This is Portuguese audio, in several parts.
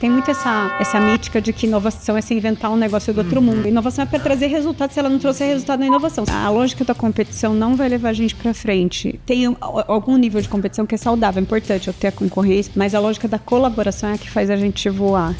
Tem muito essa mítica de que inovação é se inventar um negócio do outro mundo. Inovação é para trazer resultado, se ela não trouxer resultado na inovação. A lógica da competição não vai levar a gente para frente. Tem algum nível de competição que é saudável, é importante eu ter a concorrência, mas a lógica da colaboração é a que faz a gente voar.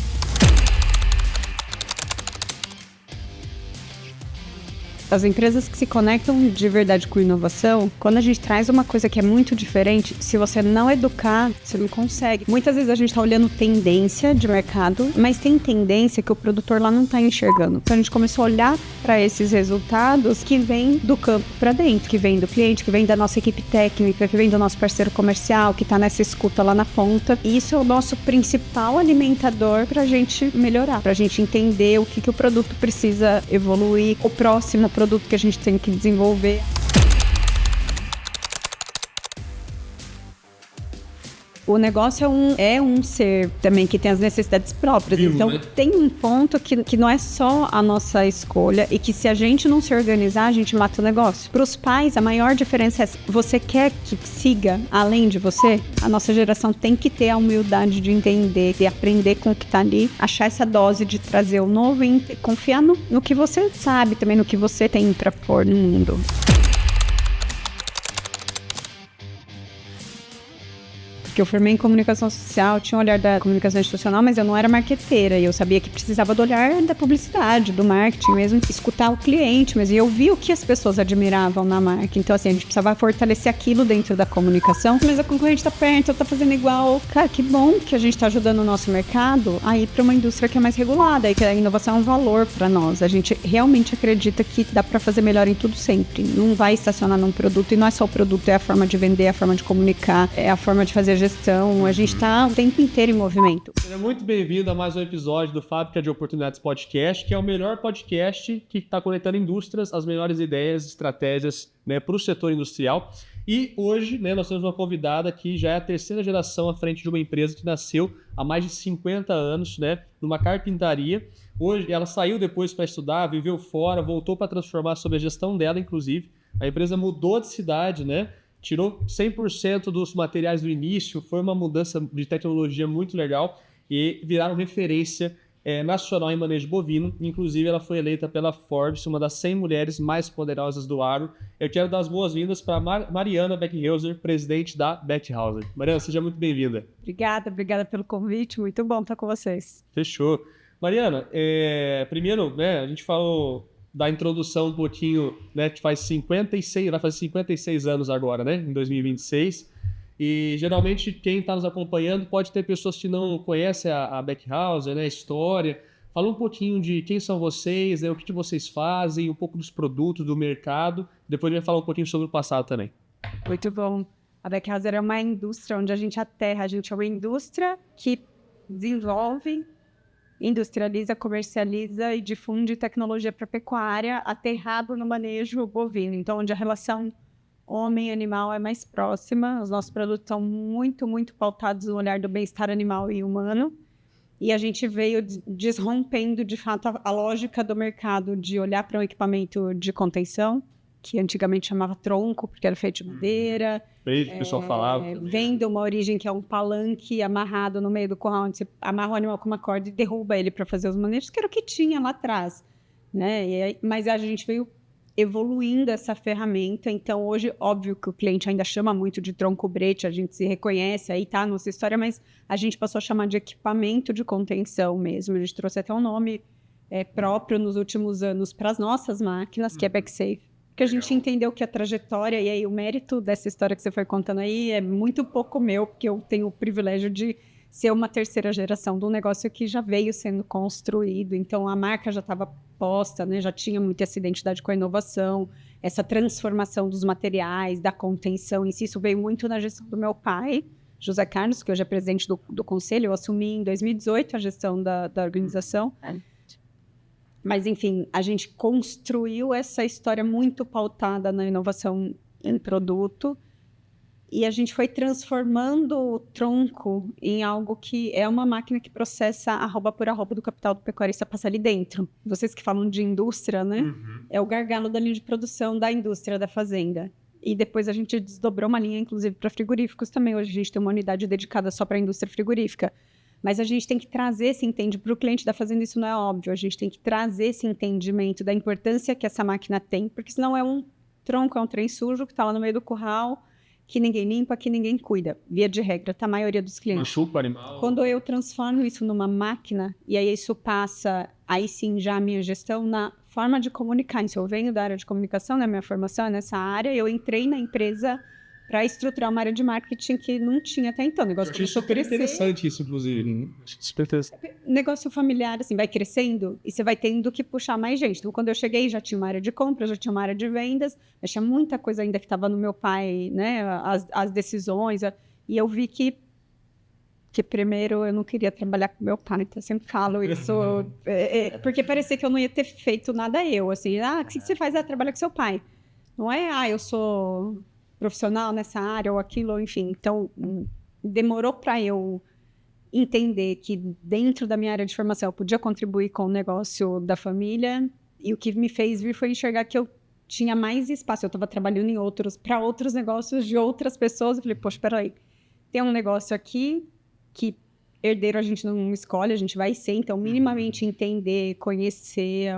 As empresas que se conectam de verdade com inovação, quando a gente traz uma coisa que é muito diferente, se você não educar, você não consegue. Muitas vezes a gente está olhando tendência de mercado, mas tem tendência que o produtor lá não está enxergando. Então a gente começou a olhar para esses resultados que vêm do campo para dentro, que vem do cliente, que vem da nossa equipe técnica, que vem do nosso parceiro comercial, que está nessa escuta lá na ponta. E isso é o nosso principal alimentador para a gente melhorar, para a gente entender o que o produto precisa evoluir, o próximo produto que a gente tem que desenvolver. O negócio é um ser também que tem as necessidades próprias. Vivo, então, né? Tem um ponto que não é só a nossa escolha e que se a gente não se organizar, a gente mata o negócio. Para os pais, a maior diferença é você quer que siga além de você? A nossa geração tem que ter a humildade de entender e aprender com o que está ali, achar essa dose de trazer o novo e confiar no que você sabe, também no que você tem para pôr no mundo. Eu formei em comunicação social, tinha o olhar da comunicação institucional, mas eu não era marqueteira e eu sabia que precisava do olhar da publicidade, do marketing mesmo, escutar o cliente, mas eu vi o que as pessoas admiravam na marca. Então, assim, a gente precisava fortalecer aquilo dentro da comunicação, mas a concorrente tá perto, tá fazendo igual. Cara, que bom que a gente tá ajudando o nosso mercado a ir para uma indústria que é mais regulada e que a inovação é um valor para nós. A gente realmente acredita que dá para fazer melhor em tudo sempre. Não vai estacionar num produto e não é só o produto, é a forma de vender, é a forma de comunicar, é a forma de fazer gestão. A gente está o tempo inteiro em movimento. Seja muito bem-vindo a mais um episódio do Fábrica de Oportunidades Podcast, que é o melhor podcast que está conectando indústrias, as melhores ideias, estratégias, né, para o setor industrial. E hoje, né, nós temos uma convidada que já é a terceira geração à frente de uma empresa que nasceu há mais de 50 anos, né, numa carpintaria. Hoje ela saiu depois para estudar, viveu fora, voltou para transformar sobre a gestão dela, inclusive. A empresa mudou de cidade, né? Tirou 100% dos materiais do início, foi uma mudança de tecnologia muito legal e viraram referência nacional em manejo bovino. Inclusive, ela foi eleita pela Forbes, uma das 100 mulheres mais poderosas do agro. Eu quero dar as boas-vindas para Mariana Beckhauser, presidente da Beckhauser. Mariana, seja muito bem-vinda. Obrigada pelo convite, muito bom estar com vocês. Fechou. Mariana, primeiro, né, a gente falou da introdução um pouquinho, né, que vai fazer 56 anos agora, né, em 2026, e geralmente quem está nos acompanhando pode ter pessoas que não conhecem a Beckhauser, né, a história. Fala um pouquinho de quem são vocês, né, o que vocês fazem, um pouco dos produtos, do mercado, depois a gente vai falar um pouquinho sobre o passado também. Muito bom. A Beckhauser é uma indústria onde a gente aterra, a gente é uma indústria que desenvolve, industrializa, comercializa e difunde tecnologia para pecuária aterrado no manejo bovino. Então, onde a relação homem-animal é mais próxima, os nossos produtos são muito, muito pautados no olhar do bem-estar animal e humano. E a gente veio desrompendo, de fato, a lógica do mercado de olhar para um equipamento de contenção, que antigamente chamava tronco, porque era feito de madeira. O pessoal falava. Vem de uma origem que é um palanque amarrado no meio do curral, onde você amarra o animal com uma corda e derruba ele para fazer os manejos, que era o que tinha lá atrás, né? Mas a gente veio evoluindo essa ferramenta. Então, hoje, óbvio que o cliente ainda chama muito de tronco-brete, a gente se reconhece, aí tá a nossa história, mas a gente passou a chamar de equipamento de contenção mesmo. A gente trouxe até um nome próprio nos últimos anos para as nossas máquinas, que é BeckSafe. Que a gente entendeu que a trajetória e aí o mérito dessa história que você foi contando aí é muito pouco meu, porque eu tenho o privilégio de ser uma terceira geração de um negócio que já veio sendo construído. Então, a marca já estava posta, né? Já tinha muito essa identidade com a inovação, essa transformação dos materiais, da contenção em si. Isso veio muito na gestão do meu pai, José Carlos, que hoje é presidente do conselho. Eu assumi em 2018 a gestão da organização. Mas, enfim, a gente construiu essa história muito pautada na inovação em produto e a gente foi transformando o tronco em algo que é uma máquina que processa arroba por arroba do capital do pecuarista passar ali dentro. Vocês que falam de indústria, né? Uhum. É o gargalo da linha de produção da indústria da fazenda. E depois a gente desdobrou uma linha, inclusive, para frigoríficos também. Hoje a gente tem uma unidade dedicada só para a indústria frigorífica. Mas a gente tem que trazer esse entendimento. Para o cliente da fazenda, isso não é óbvio. A gente tem que trazer esse entendimento da importância que essa máquina tem, porque senão é um tronco, é um trem sujo que está lá no meio do curral, que ninguém limpa, que ninguém cuida. Via de regra, tá a maioria dos clientes. Machuca o animal. Quando eu transformo isso numa máquina, e aí isso passa, aí sim, já a minha gestão na forma de comunicar. Então, eu venho da área de comunicação, né? Minha formação é nessa área, eu entrei na empresa para estruturar uma área de marketing que não tinha até então. O negócio começou a crescer. Interessante isso, inclusive. Super interessante. Negócio familiar, assim, vai crescendo e você vai tendo que puxar mais gente. Então, quando eu cheguei, já tinha uma área de compras, já tinha uma área de vendas, mas tinha muita coisa ainda que estava no meu pai, né? As decisões. E eu vi que primeiro eu não queria trabalhar com meu pai, então eu sempre falo isso, porque parecia que eu não ia ter feito nada eu, assim, o que você faz? Trabalhar com seu pai. Não é, eu sou profissional nessa área ou aquilo, ou enfim. Então, demorou para eu entender que dentro da minha área de formação eu podia contribuir com o negócio da família, e o que me fez vir foi enxergar que eu tinha mais espaço. Eu estava trabalhando para outros negócios de outras pessoas. Eu falei, poxa, peraí, tem um negócio aqui que herdeiro a gente não escolhe, a gente vai ser, então minimamente entender, conhecer,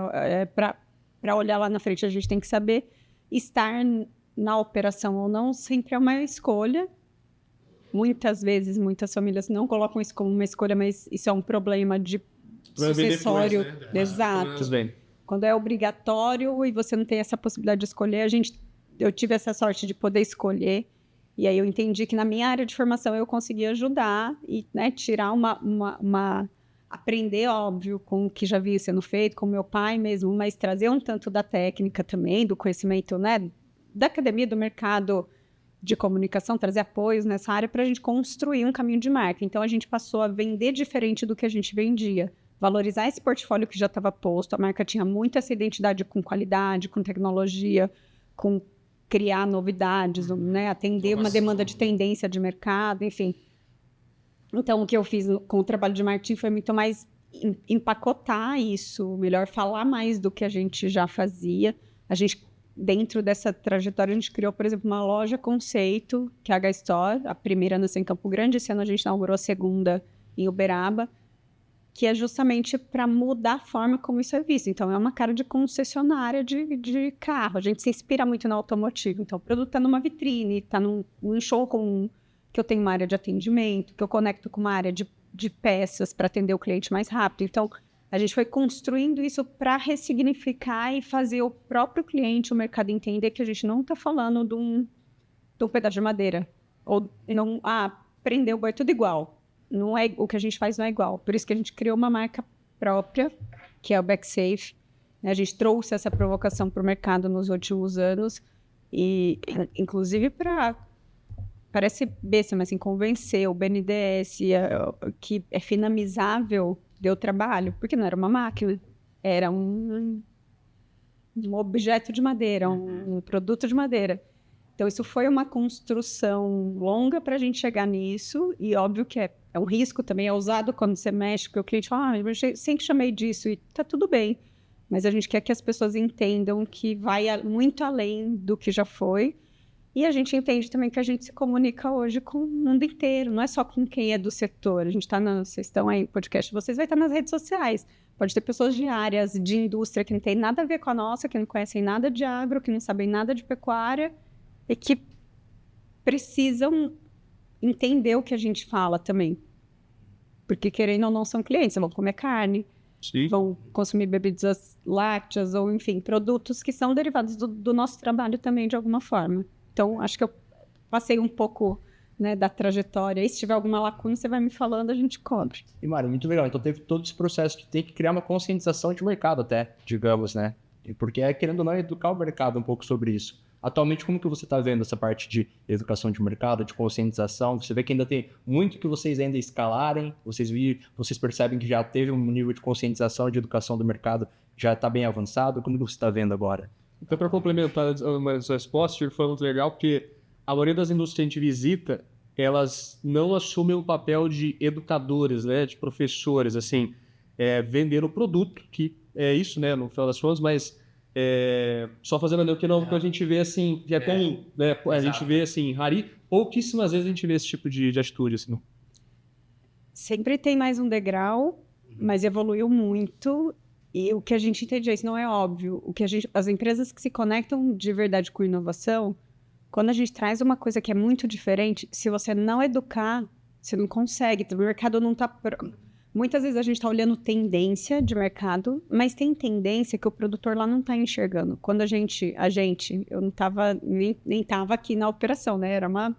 para olhar lá na frente a gente tem que saber. Estar na operação ou não sempre é uma escolha. Muitas vezes, muitas famílias não colocam isso como uma escolha, mas isso é um problema de sucessório. Depois, né? Exato. Bem. Quando é obrigatório e você não tem essa possibilidade de escolher, eu tive essa sorte de poder escolher. E aí eu entendi que na minha área de formação eu conseguia ajudar e, né, tirar aprender, óbvio, com o que já havia sendo feito, com meu pai mesmo, mas trazer um tanto da técnica também, do conhecimento, né, da academia, do mercado de comunicação, trazer apoios nessa área para a gente construir um caminho de marca. Então a gente passou a vender diferente do que a gente vendia, valorizar esse portfólio que já estava posto. A marca tinha muito essa identidade com qualidade, com tecnologia, com criar novidades, né? Atender uma demanda de tendência de mercado, enfim. Então, o que eu fiz com o trabalho de marketing foi muito mais empacotar isso, melhor falar mais do que a gente já fazia. A gente, dentro dessa trajetória, a gente criou, por exemplo, uma loja conceito, que é a H-Store, a primeira nasceu em Campo Grande, esse ano a gente inaugurou a segunda em Uberaba, que é justamente para mudar a forma como isso é visto. Então, é uma cara de concessionária de carro. A gente se inspira muito no automotivo. Então, o produto está numa vitrine, está num showroom, que eu tenho uma área de atendimento, que eu conecto com uma área de peças para atender o cliente mais rápido. Então, a gente foi construindo isso para ressignificar e fazer o próprio cliente, o mercado, entender que a gente não está falando de um pedaço de madeira. Ou não, prender o boi, tudo igual. Não é, o que a gente faz não é igual. Por isso que a gente criou uma marca própria, que é o BackSafe. A gente trouxe essa provocação para o mercado nos últimos anos. E, inclusive, parece besta, mas assim, convencer o BNDES que é finamizável, deu trabalho. Porque não era uma máquina. Era um objeto de madeira, um produto de madeira. Então, isso foi uma construção longa para a gente chegar nisso. E óbvio que é um risco também, é usado quando você mexe, porque o cliente fala, eu sempre chamei disso e tá tudo bem. Mas a gente quer que as pessoas entendam que vai muito além do que já foi. E a gente entende também que a gente se comunica hoje com o mundo inteiro, não é só com quem é do setor. A gente vocês estão aí no podcast, vocês vão estar nas redes sociais. Pode ter pessoas de áreas de indústria que não tem nada a ver com a nossa, que não conhecem nada de agro, que não sabem nada de pecuária, e que precisam entender o que a gente fala também. Porque, querendo ou não, são clientes, vão comer carne, Sim. Vão consumir bebidas lácteas, ou, enfim, produtos que são derivados do nosso trabalho também, de alguma forma. Então, acho que eu passei um pouco, né, da trajetória. E se tiver alguma lacuna, você vai me falando, a gente cobre. E, Mari, muito legal. Então, teve todo esse processo de ter que criar uma conscientização de mercado até, digamos, né? Porque, querendo ou não, educar o mercado um pouco sobre isso. Atualmente, como que você está vendo essa parte de educação de mercado, de conscientização? Você vê que ainda tem muito que vocês ainda escalarem, vocês percebem que já teve um nível de conscientização, de educação do mercado, já está bem avançado? Como que você está vendo agora? Então, para complementar a sua resposta, foi muito legal, porque a maioria das indústrias que a gente visita, elas não assumem o papel de educadores, né, de professores, assim, vender o produto, que é isso, né, no final das contas, mas só fazendo o que a gente vê assim, que é comum, né? A gente vê assim, pouquíssimas vezes a gente vê esse tipo de atitude, assim. Sempre tem mais um degrau, mas evoluiu muito. E o que a gente entende é isso, não é óbvio. As empresas que se conectam de verdade com inovação, quando a gente traz uma coisa que é muito diferente, se você não educar, você não consegue. O mercado não está... Muitas vezes a gente está olhando tendência de mercado, mas tem tendência que o produtor lá não está enxergando. Quando eu não estava, nem estava aqui na operação, né? Era uma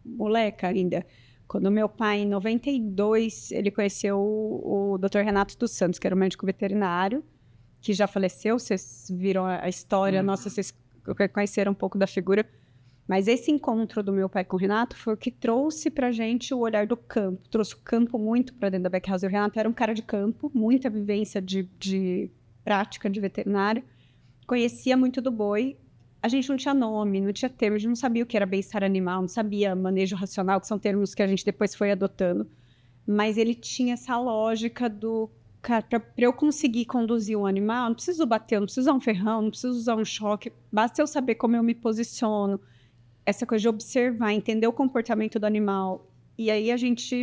moleca ainda. Quando meu pai, em 92, ele conheceu o Dr. Renato dos Santos, que era um médico veterinário, que já faleceu. Vocês viram a história, nossa, vocês conheceram um pouco da figura. Mas esse encontro do meu pai com o Renato foi o que trouxe pra gente o olhar do campo. Trouxe o campo muito para dentro da Backhouse. O Renato era um cara de campo, muita vivência de prática de veterinário. Conhecia muito do boi. A gente não tinha nome, não tinha termo. A gente não sabia o que era bem-estar animal, não sabia manejo racional, que são termos que a gente depois foi adotando. Mas ele tinha essa lógica do... Cara, para eu conseguir conduzir um animal, não preciso bater, não preciso usar um ferrão, não preciso usar um choque. Basta eu saber como eu me posiciono. Essa coisa de observar, entender o comportamento do animal. E aí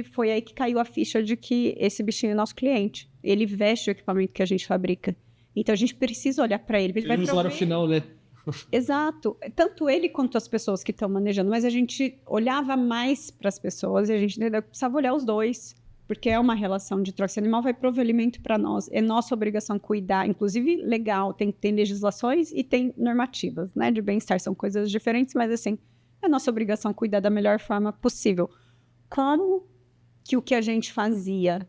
foi aí que caiu a ficha de que esse bichinho é nosso cliente. Ele veste o equipamento que a gente fabrica. Então a gente precisa olhar para ele. Ele vai usuário final, né? Exato. Tanto ele quanto as pessoas que estão manejando. Mas a gente olhava mais para as pessoas e a gente precisava olhar os dois. Porque é uma relação de troca. Esse animal vai prover alimento para nós. É nossa obrigação cuidar. Inclusive, legal, tem legislações e tem normativas, né? De bem-estar. São coisas diferentes, mas assim... É nossa obrigação cuidar da melhor forma possível. Como que o que a gente fazia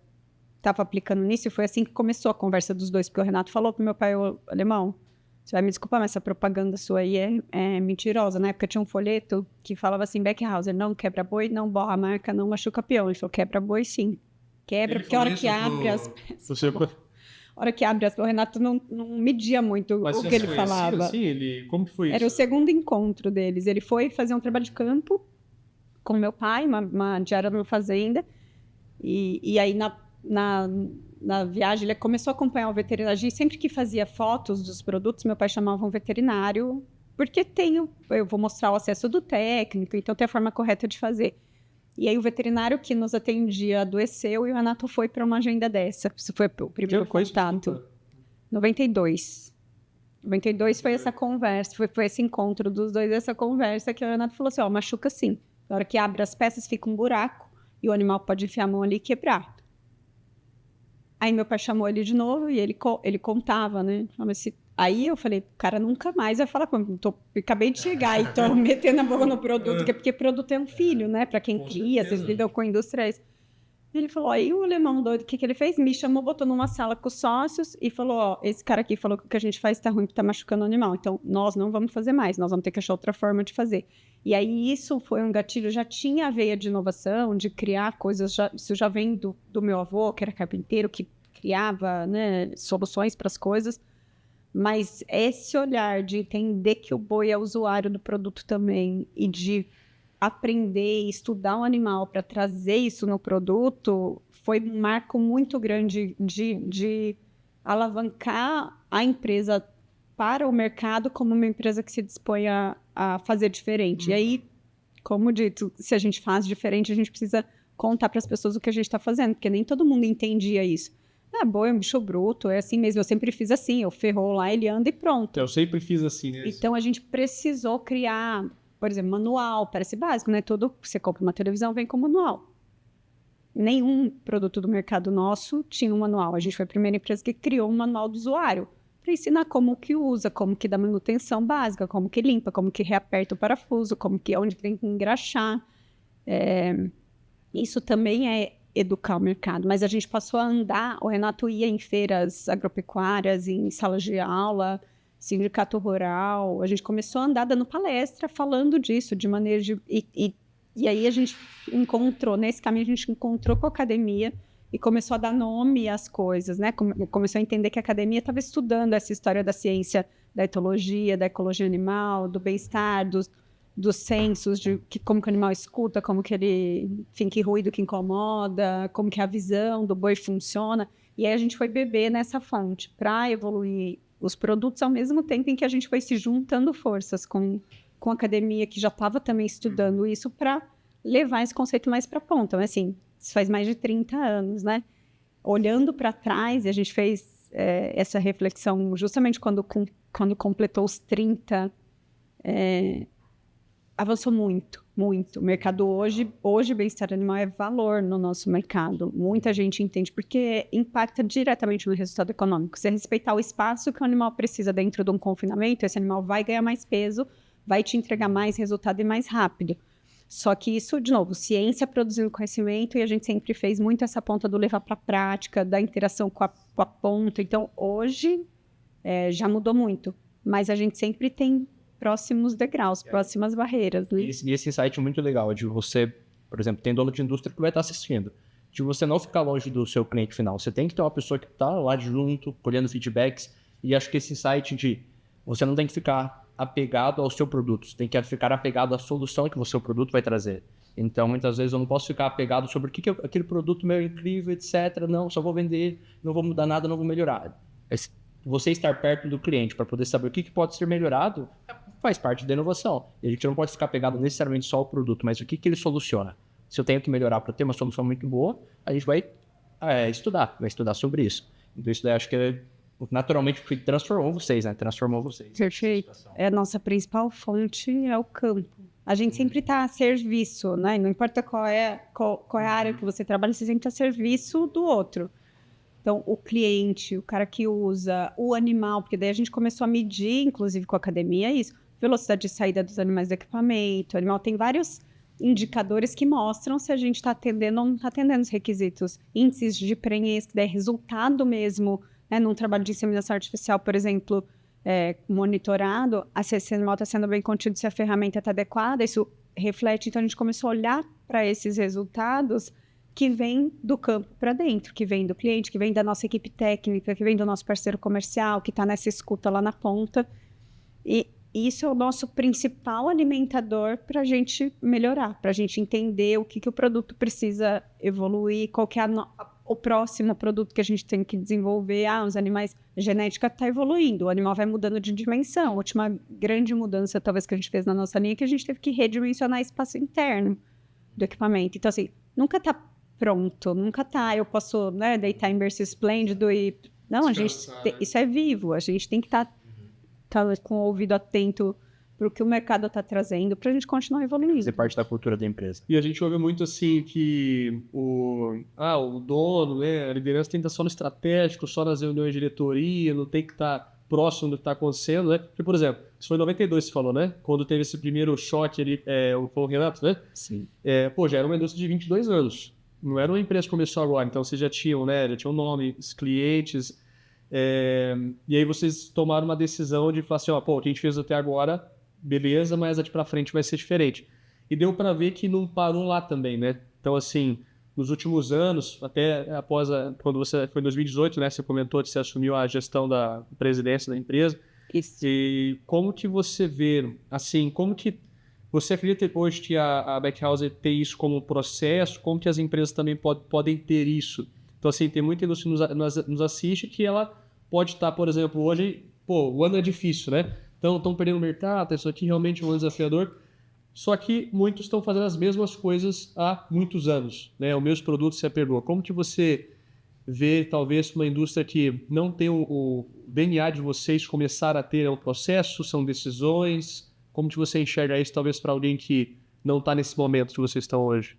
estava aplicando nisso? E foi assim que começou a conversa dos dois, porque o Renato falou pro meu pai, alemão, você vai me desculpar, mas essa propaganda sua aí é mentirosa. Na época tinha um folheto que falava assim, Beckhauser, não quebra boi, não borra a marca, não machuca peão. Ele falou, quebra boi sim. Quebra, porque a hora que abre as... A hora que abre as... O Renato não media muito o que ele falava. Assim, como que foi isso? Era o segundo encontro deles. Ele foi fazer um trabalho de campo com meu pai, uma diária numa fazenda. E aí, na viagem, ele começou a acompanhar o veterinário. A gente, sempre que fazia fotos dos produtos, meu pai chamava um veterinário, porque eu vou mostrar o acesso do técnico, então tem a forma correta de fazer. E aí o veterinário que nos atendia adoeceu e o Renato foi para uma agenda dessa. Isso foi o primeiro contato. 92. 92 foi essa conversa, foi esse encontro dos dois, essa conversa que o Renato falou assim, machuca sim. Na hora que abre as peças, fica um buraco e o animal pode enfiar a mão ali e quebrar. Aí meu pai chamou ele de novo e ele contava, né? Aí eu falei, o cara nunca mais vai falar comigo. Acabei de chegar e tô metendo a boca no produto, porque produto é um filho, né? Para quem cria, vocês lidam com indústrias. Ele falou, aí o alemão doido, o que ele fez? Me chamou, botou numa sala com os sócios e falou, esse cara aqui falou que o que a gente faz tá ruim, que tá machucando o animal. Então, nós não vamos fazer mais, nós vamos ter que achar outra forma de fazer. E aí isso foi um gatilho, já tinha a veia de inovação, de criar coisas, isso já vem do meu avô, que era carpinteiro, que criava, né, soluções para as coisas. Mas esse olhar de entender que o boi é usuário do produto também e de aprender e estudar o animal para trazer isso no produto foi um marco muito grande de alavancar a empresa para o mercado como uma empresa que se dispõe a fazer diferente. E aí, como dito, se a gente faz diferente, a gente precisa contar para as pessoas o que a gente está fazendo, porque nem todo mundo entendia isso. Boi é um bicho bruto, é assim mesmo, eu sempre fiz assim, eu ferrou lá, ele anda e pronto. Eu sempre fiz assim, né? Então a gente precisou criar, por exemplo, manual, parece básico, né? Você compra uma televisão, vem com manual. Nenhum produto do mercado nosso tinha um manual. A gente foi a primeira empresa que criou um manual do usuário para ensinar como que usa, como que dá manutenção básica, como que limpa, como que reaperta o parafuso, onde tem que engraxar. Isso também é educar o mercado, mas a gente passou a andar, o Renato ia em feiras agropecuárias, em salas de aula, sindicato rural, a gente começou a andar dando palestra, falando disso, de manejo, e aí a gente encontrou, nesse caminho a gente encontrou com a academia e começou a dar nome às coisas, né? Começou a entender que a academia estava estudando essa história da ciência, da etologia, da ecologia animal, do bem-estar, dos sensos, como que o animal escuta, como que ele, enfim, que ruído que incomoda, como que a visão do boi funciona. E aí a gente foi beber nessa fonte para evoluir os produtos ao mesmo tempo em que a gente foi se juntando forças com a academia que já estava também estudando isso para levar esse conceito mais para a ponta. Mas assim, Isso faz mais de 30 anos, né? Olhando para trás, e a gente fez essa reflexão justamente quando completou os 30, avançou muito, muito. O mercado hoje bem-estar animal é valor no nosso mercado. Muita gente entende, porque impacta diretamente no resultado econômico. Se respeitar o espaço que o animal precisa dentro de um confinamento, esse animal vai ganhar mais peso, vai te entregar mais resultado e mais rápido. Só que isso, de novo, ciência produzindo conhecimento, e a gente sempre fez muito essa ponta do levar para a prática, da interação com a ponta. Então, hoje, já mudou muito. Mas a gente sempre tem próximos degraus, próximas barreiras. Né? E esse insight é muito legal, de você, por exemplo, tem dono de indústria que vai estar assistindo, de você não ficar longe do seu cliente final. Você tem que ter uma pessoa que está lá junto, colhendo feedbacks, e acho que esse insight de você não tem que ficar apegado ao seu produto, você tem que ficar apegado à solução que o seu produto vai trazer. Então, muitas vezes eu não posso ficar apegado sobre o que aquele produto meu é incrível, etc. Não, só vou vender, não vou mudar nada, não vou melhorar. Você estar perto do cliente para poder saber o que pode ser melhorado faz parte da inovação. E a gente não pode ficar apegado necessariamente só ao produto, mas o que ele soluciona. Se eu tenho que melhorar para ter uma solução muito boa, a gente vai estudar sobre isso. Então, isso daí acho que naturalmente transformou vocês, né? Transformou vocês. Perfeito. A nossa principal fonte é o campo. A gente sempre está a serviço, né? Não importa qual é a área que você trabalha, você sempre está a serviço do outro. Então, o cliente, o cara que usa, o animal, porque daí a gente começou a medir, inclusive com a academia, isso. Velocidade de saída dos animais do equipamento. O animal tem vários indicadores que mostram se a gente está atendendo ou não está atendendo os requisitos. Índices de prenhez, que daí é resultado mesmo, né, num trabalho de inseminação artificial, por exemplo, monitorado, se esse animal está sendo bem contido, se a ferramenta está adequada, isso reflete. Então, a gente começou a olhar para esses resultados que vêm do campo para dentro, que vem do cliente, que vem da nossa equipe técnica, que vem do nosso parceiro comercial, que está nessa escuta lá na ponta. E isso é o nosso principal alimentador para a gente melhorar, para a gente entender o que o produto precisa evoluir, qual que é o próximo produto que a gente tem que desenvolver. Os animais, a genética está evoluindo, o animal vai mudando de dimensão. A última grande mudança, talvez, que a gente fez na nossa linha, é que a gente teve que redimensionar espaço interno do equipamento. Então, assim, nunca está pronto, nunca está, eu posso, né, deitar em berço esplêndido e... Não, isso é vivo, a gente tem que estar com o ouvido atento para o que o mercado está trazendo, para a gente continuar evoluindo. Fazer parte da cultura da empresa. E a gente ouve muito assim que o dono, né, a liderança tem que estar só no estratégico, só nas reuniões de diretoria, não tem que estar próximo do que está acontecendo, né? Porque, por exemplo, isso foi em 92, você falou, né? Quando teve esse primeiro choque ali, foi o Renato, né? Sim. Já era uma indústria de 22 anos. Não era uma empresa que começou agora, então vocês já tinham, né? Já tinham nome, os clientes. E aí vocês tomaram uma decisão de falar assim, o que a gente fez até agora, beleza, mas daqui para frente vai ser diferente. E deu para ver que não parou lá também, né? Então, assim, nos últimos anos, até após quando você foi em 2018, né? Você comentou que você assumiu a gestão da presidência da empresa. Isso. E como que você vê, assim, como que você acredita hoje que a Bakehouse tem isso como um processo? Como que as empresas também podem ter isso? Então, assim, tem muita indústria que nos assiste que ela pode estar, por exemplo, hoje, o ano é difícil, né? Então, estão perdendo o mercado, isso aqui realmente é um ano desafiador. Só que muitos estão fazendo as mesmas coisas há muitos anos, né? O mesmo produto se apegou. Como que você vê, talvez, uma indústria que não tem o DNA de vocês começar a ter um processo, são decisões? Como que você enxerga isso, talvez, para alguém que não está nesse momento que vocês estão hoje?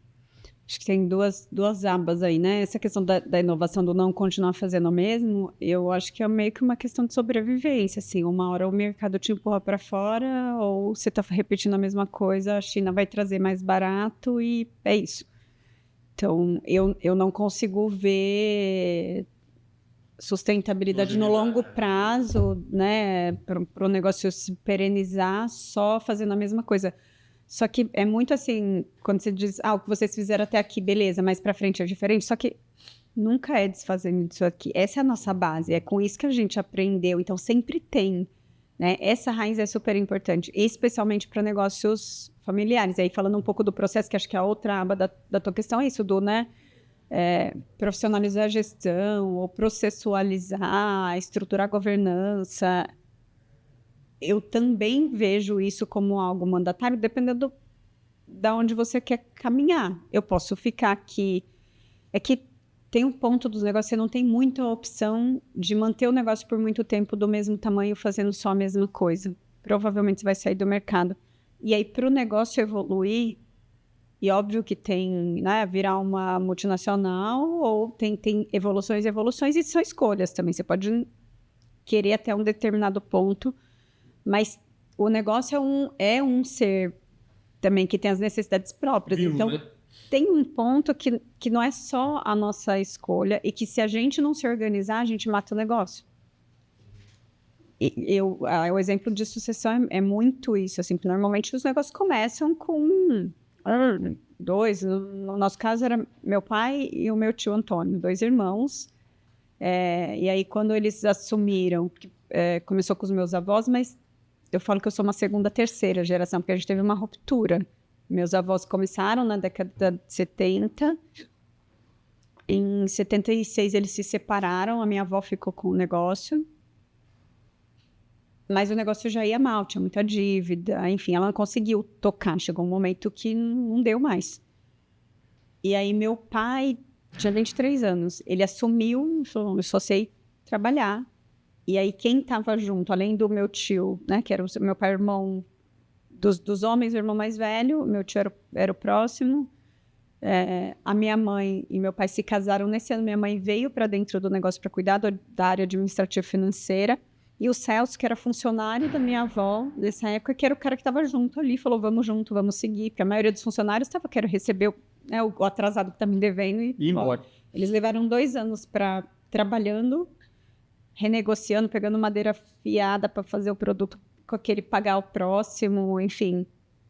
Acho que tem duas abas aí, né? Essa questão da inovação, do não continuar fazendo o mesmo, eu acho que é meio que uma questão de sobrevivência, assim. Uma hora o mercado te empurra para fora, ou você está repetindo a mesma coisa, a China vai trazer mais barato e é isso. Então, eu não consigo ver sustentabilidade no longo prazo, né? Para o negócio se perenizar só fazendo a mesma coisa. Só que é muito assim, quando você diz, o que vocês fizeram até aqui, beleza, mas para frente é diferente. Só que nunca é desfazendo isso aqui. Essa é a nossa base, é com isso que a gente aprendeu. Então, sempre tem, né? Essa raiz é super importante, especialmente para negócios familiares. Aí, falando um pouco do processo, que acho que a outra aba da tua questão é isso, né? Profissionalizar a gestão, ou processualizar, estruturar a governança. Eu também vejo isso como algo mandatário, dependendo de onde você quer caminhar. Eu posso ficar aqui É que tem um ponto dos negócios, você não tem muita opção de manter o negócio por muito tempo do mesmo tamanho, fazendo só a mesma coisa. Provavelmente você vai sair do mercado. E aí, para o negócio evoluir, e óbvio que tem, né, virar uma multinacional, ou tem evoluções, e são escolhas também. Você pode querer até um determinado ponto, mas o negócio é um ser também que tem as necessidades próprias. Vivo, então, né? tem um ponto que não é só a nossa escolha, e que se a gente não se organizar, a gente mata o negócio. O exemplo de sucessão é muito isso, assim, que normalmente os negócios começam com dois, no nosso caso era meu pai e o meu tio Antônio, 2 irmãos, e aí quando eles assumiram, começou com os meus avós, mas eu falo que eu sou uma segunda, terceira geração, porque a gente teve uma ruptura. Meus avós começaram na década de 70, em 76 eles se separaram, a minha avó ficou com o negócio, mas o negócio já ia mal, tinha muita dívida, enfim, ela não conseguiu tocar, chegou um momento que não deu mais. E aí meu pai tinha 23 anos, ele assumiu, falou, eu só sei trabalhar. E aí quem estava junto, além do meu tio, né, que era o meu pai, irmão dos homens, o irmão mais velho, meu tio era o próximo, a minha mãe e meu pai se casaram nesse ano, minha mãe veio para dentro do negócio para cuidar da área administrativa financeira, e o Celso, que era funcionário da minha avó nessa época, que era o cara que estava junto ali, falou, vamos junto, vamos seguir, porque a maioria dos funcionários estava, quero receber o atrasado que está me devendo, e embora. Eles levaram 2 anos trabalhando, renegociando, pegando madeira fiada para fazer o produto com aquele pagar o próximo, enfim,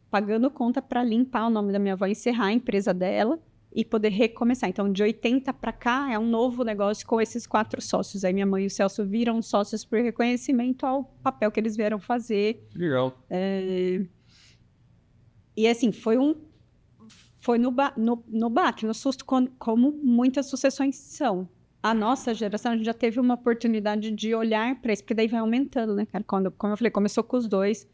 pagando conta para limpar o nome da minha avó, encerrar a empresa dela e poder recomeçar. Então, de 80 para cá, é um novo negócio com esses 4 sócios. Aí minha mãe e o Celso viram sócios por reconhecimento ao papel que eles vieram fazer. Legal. E assim, foi no baque, no susto, como muitas sucessões são. A nossa geração, a gente já teve uma oportunidade de olhar para isso, porque daí vai aumentando, né, cara? Como eu falei, começou com os 2,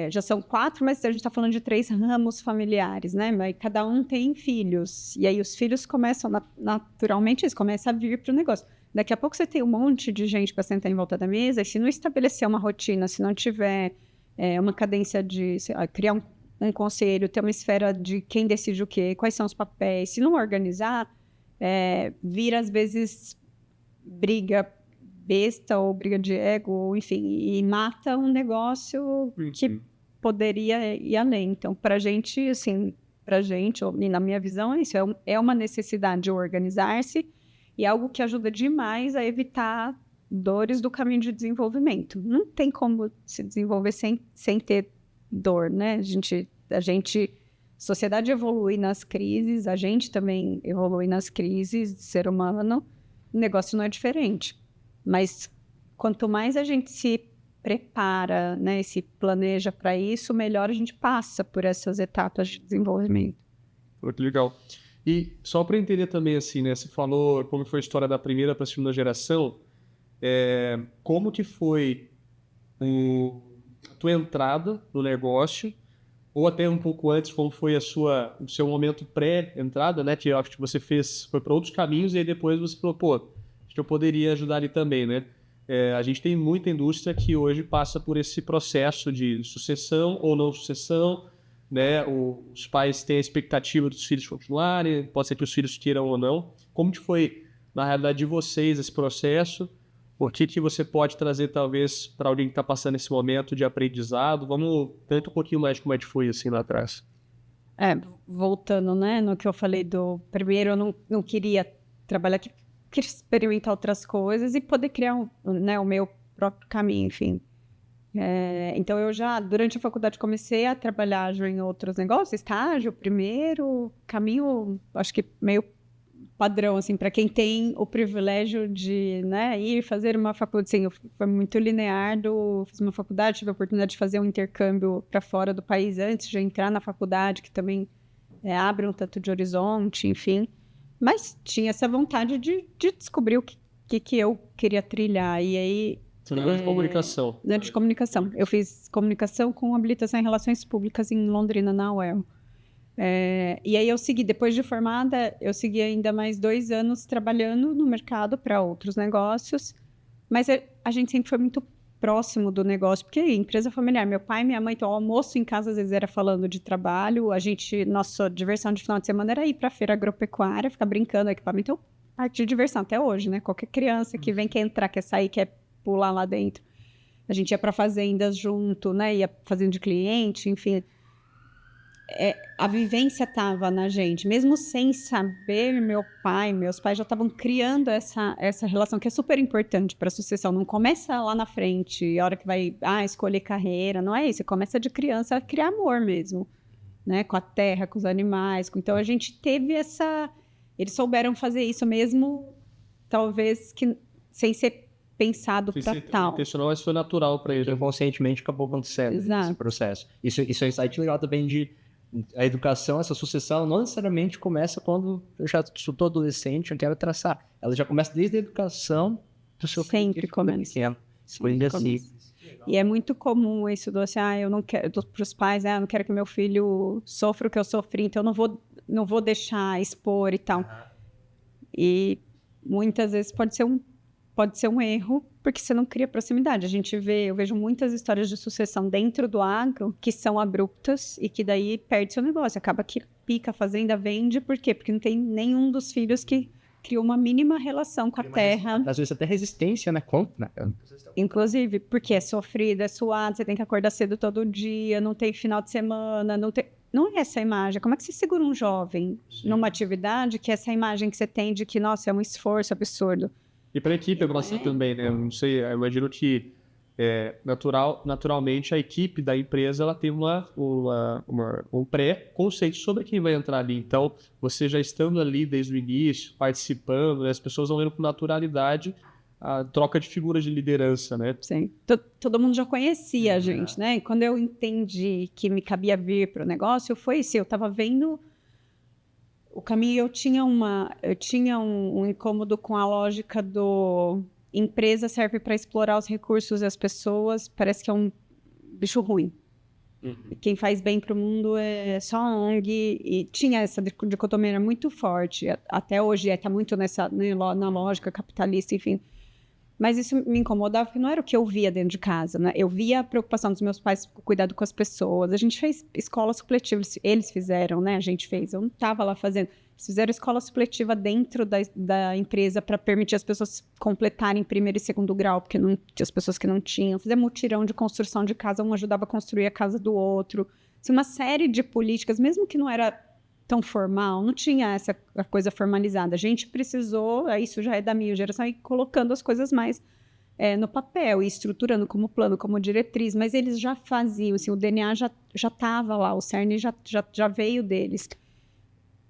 já são 4, mas a gente está falando de 3 ramos familiares, né? Mas cada um tem filhos, e aí os filhos começam, naturalmente, eles começam a vir para o negócio. Daqui a pouco você tem um monte de gente para sentar em volta da mesa, e se não estabelecer uma rotina, se não tiver uma cadência de criar um conselho, ter uma esfera de quem decide o quê, quais são os papéis, se não organizar, vira, às vezes, briga besta ou briga de ego, ou, enfim, e mata um negócio que poderia ir além. Então, pra gente, e na minha visão, isso é uma necessidade de organizar-se e algo que ajuda demais a evitar dores do caminho de desenvolvimento. Não tem como se desenvolver sem ter dor, né? A sociedade evolui nas crises, a gente também evolui nas crises, ser humano, o negócio não é diferente. Mas quanto mais a gente se prepara, né, se planeja para isso, melhor a gente passa por essas etapas de desenvolvimento. Muito legal. E só para entender também, assim, né, você falou como foi a história da primeira para a segunda geração, como que foi a tua entrada no negócio, ou até um pouco antes, como foi o seu momento pré-entrada, né? Que eu acho que você foi para outros caminhos e aí depois você falou, pô, acho que eu poderia ajudar ali também, né? A gente tem muita indústria que hoje passa por esse processo de sucessão ou não sucessão, né? Os pais têm a expectativa dos filhos continuarem, pode ser que os filhos queiram ou não. Como que foi, na realidade, de vocês esse processo? O que você pode trazer, talvez, para alguém que está passando esse momento de aprendizado? Vamos tanto um pouquinho mais como é que foi, assim, lá atrás. Voltando, né, no que eu falei do... Primeiro, eu não queria trabalhar aqui, queria experimentar outras coisas e poder criar o meu próprio caminho, enfim. Então, eu já, durante a faculdade, comecei a trabalhar já em outros negócios, estágio, primeiro, caminho, acho que meio padrão, assim, para quem tem o privilégio de, né, ir fazer uma faculdade, assim, foi muito linear, fiz uma faculdade, tive a oportunidade de fazer um intercâmbio para fora do país antes de entrar na faculdade, que também abre um tanto de horizonte, enfim, mas tinha essa vontade de descobrir o que eu queria trilhar, e aí... Você não é de comunicação. Não é de comunicação. Eu fiz comunicação com habilitação em relações públicas em Londrina, na UEL. E aí eu segui, depois de formada, eu segui ainda mais 2 anos trabalhando no mercado para outros negócios, mas a gente sempre foi muito próximo do negócio, porque empresa familiar, meu pai e minha mãe, então o almoço em casa às vezes era falando de trabalho, nossa diversão de final de semana era ir para a feira agropecuária, ficar brincando, equipamento, então, parte de diversão até hoje, né? Qualquer criança que vem, quer entrar, quer sair, quer pular lá dentro. A gente ia para fazendas junto, né? Ia fazenda de cliente, enfim. A vivência estava na gente. Mesmo sem saber, meus pais já estavam criando essa relação, que é super importante para a sucessão. Não começa lá na frente, a hora que vai escolher carreira, não é isso. Você começa de criança a criar amor mesmo, né? Com a terra, com os animais. Então, a gente teve Eles souberam fazer isso mesmo, talvez, que sem ser pensado para tal. Intencional, mas foi natural para ele. Inconscientemente acabou acontecendo esse processo. Isso é um insight legal também de a educação, essa sucessão, não necessariamente começa quando eu já sou adolescente, eu quero traçar. Ela já começa desde a educação do seu filho. Sempre começa. Coisa assim. E é muito comum isso do assim, eu não quero, para os pais, eu não quero que meu filho sofra o que eu sofri, então eu não vou deixar expor e tal. E muitas vezes pode ser um erro, porque você não cria proximidade. Eu vejo muitas histórias de sucessão dentro do agro que são abruptas e que daí perde seu negócio. Acaba que pica a fazenda, vende. Por quê? Porque não tem nenhum dos filhos que criou uma mínima relação com a terra. Às vezes até resistência, né? Inclusive, porque é sofrido, é suado, você tem que acordar cedo todo dia, não tem final de semana, não é essa imagem. Como é que você segura um jovem numa atividade que é essa imagem que você tem de que, nossa, é um esforço absurdo? E para a equipe é bastante também, né? Eu não sei, eu imagino que naturalmente a equipe da empresa ela tem um pré-conceito sobre quem vai entrar ali. Então, você já estando ali desde o início, participando, né? As pessoas vão vendo com naturalidade a troca de figuras de liderança, né? Sim. Todo mundo já conhecia a gente, né? E quando eu entendi que me cabia vir para o negócio, foi isso. Eu estava vendo o caminho, eu tinha um incômodo com a lógica do empresa serve para explorar os recursos e as pessoas, parece que é um bicho ruim. Quem faz bem para o mundo é só a ONG, e tinha essa dicotomia muito forte, até hoje está muito na lógica capitalista, enfim. Mas isso me incomodava, porque não era o que eu via dentro de casa, né? Eu via a preocupação dos meus pais com o cuidado com as pessoas. A gente fez escola supletiva, eles fizeram, né? A gente fez, eu não estava lá fazendo. Eles fizeram escola supletiva dentro da empresa para permitir as pessoas completarem primeiro e segundo grau, porque não tinha as pessoas que não tinham. Fizemos mutirão de construção de casa, um ajudava a construir a casa do outro. Assim, uma série de políticas, mesmo que não era tão formal, não tinha essa coisa formalizada. A gente precisou, isso já é da minha geração, ir colocando as coisas mais no papel e estruturando como plano, como diretriz, mas eles já faziam, assim, o DNA já estava lá, o cerne já veio deles.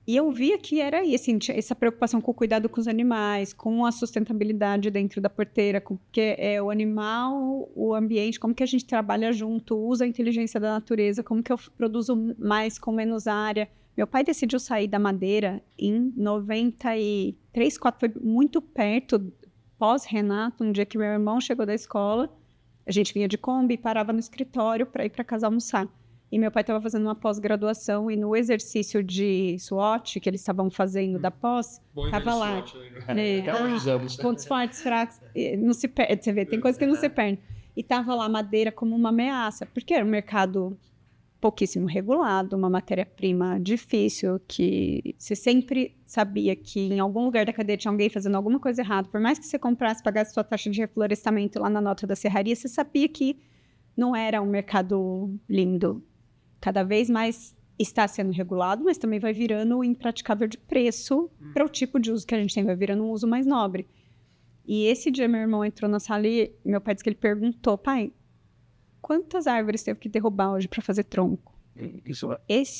E eu via que era isso, assim, essa preocupação com o cuidado com os animais, com a sustentabilidade dentro da porteira, porque o animal, o ambiente, como que a gente trabalha junto, usa a inteligência da natureza, como que eu produzo mais com menos área. Meu pai decidiu sair da madeira em 93, 4, foi muito perto, pós-Renato, um dia que meu irmão chegou da escola, a gente vinha de Kombi e parava no escritório para ir para casa almoçar. E meu pai estava fazendo uma pós-graduação e no exercício de SWOT que eles estavam fazendo da pós, estava lá. Pontos fortes, fracos, não se perde, você vê, tem coisa que não se perde. E estava lá a madeira como uma ameaça, porque era um mercado pouquíssimo regulado, uma matéria-prima difícil, que você sempre sabia que em algum lugar da cadeia tinha alguém fazendo alguma coisa errada. Por mais que você comprasse, pagasse sua taxa de reflorestamento lá na nota da serraria, você sabia que não era um mercado lindo. Cada vez mais está sendo regulado, mas também vai virando impraticável de preço para o tipo de uso que a gente tem, vai virando um uso mais nobre. E esse dia meu irmão entrou na sala e meu pai disse que ele perguntou, pai, quantas árvores teve que derrubar hoje para fazer tronco?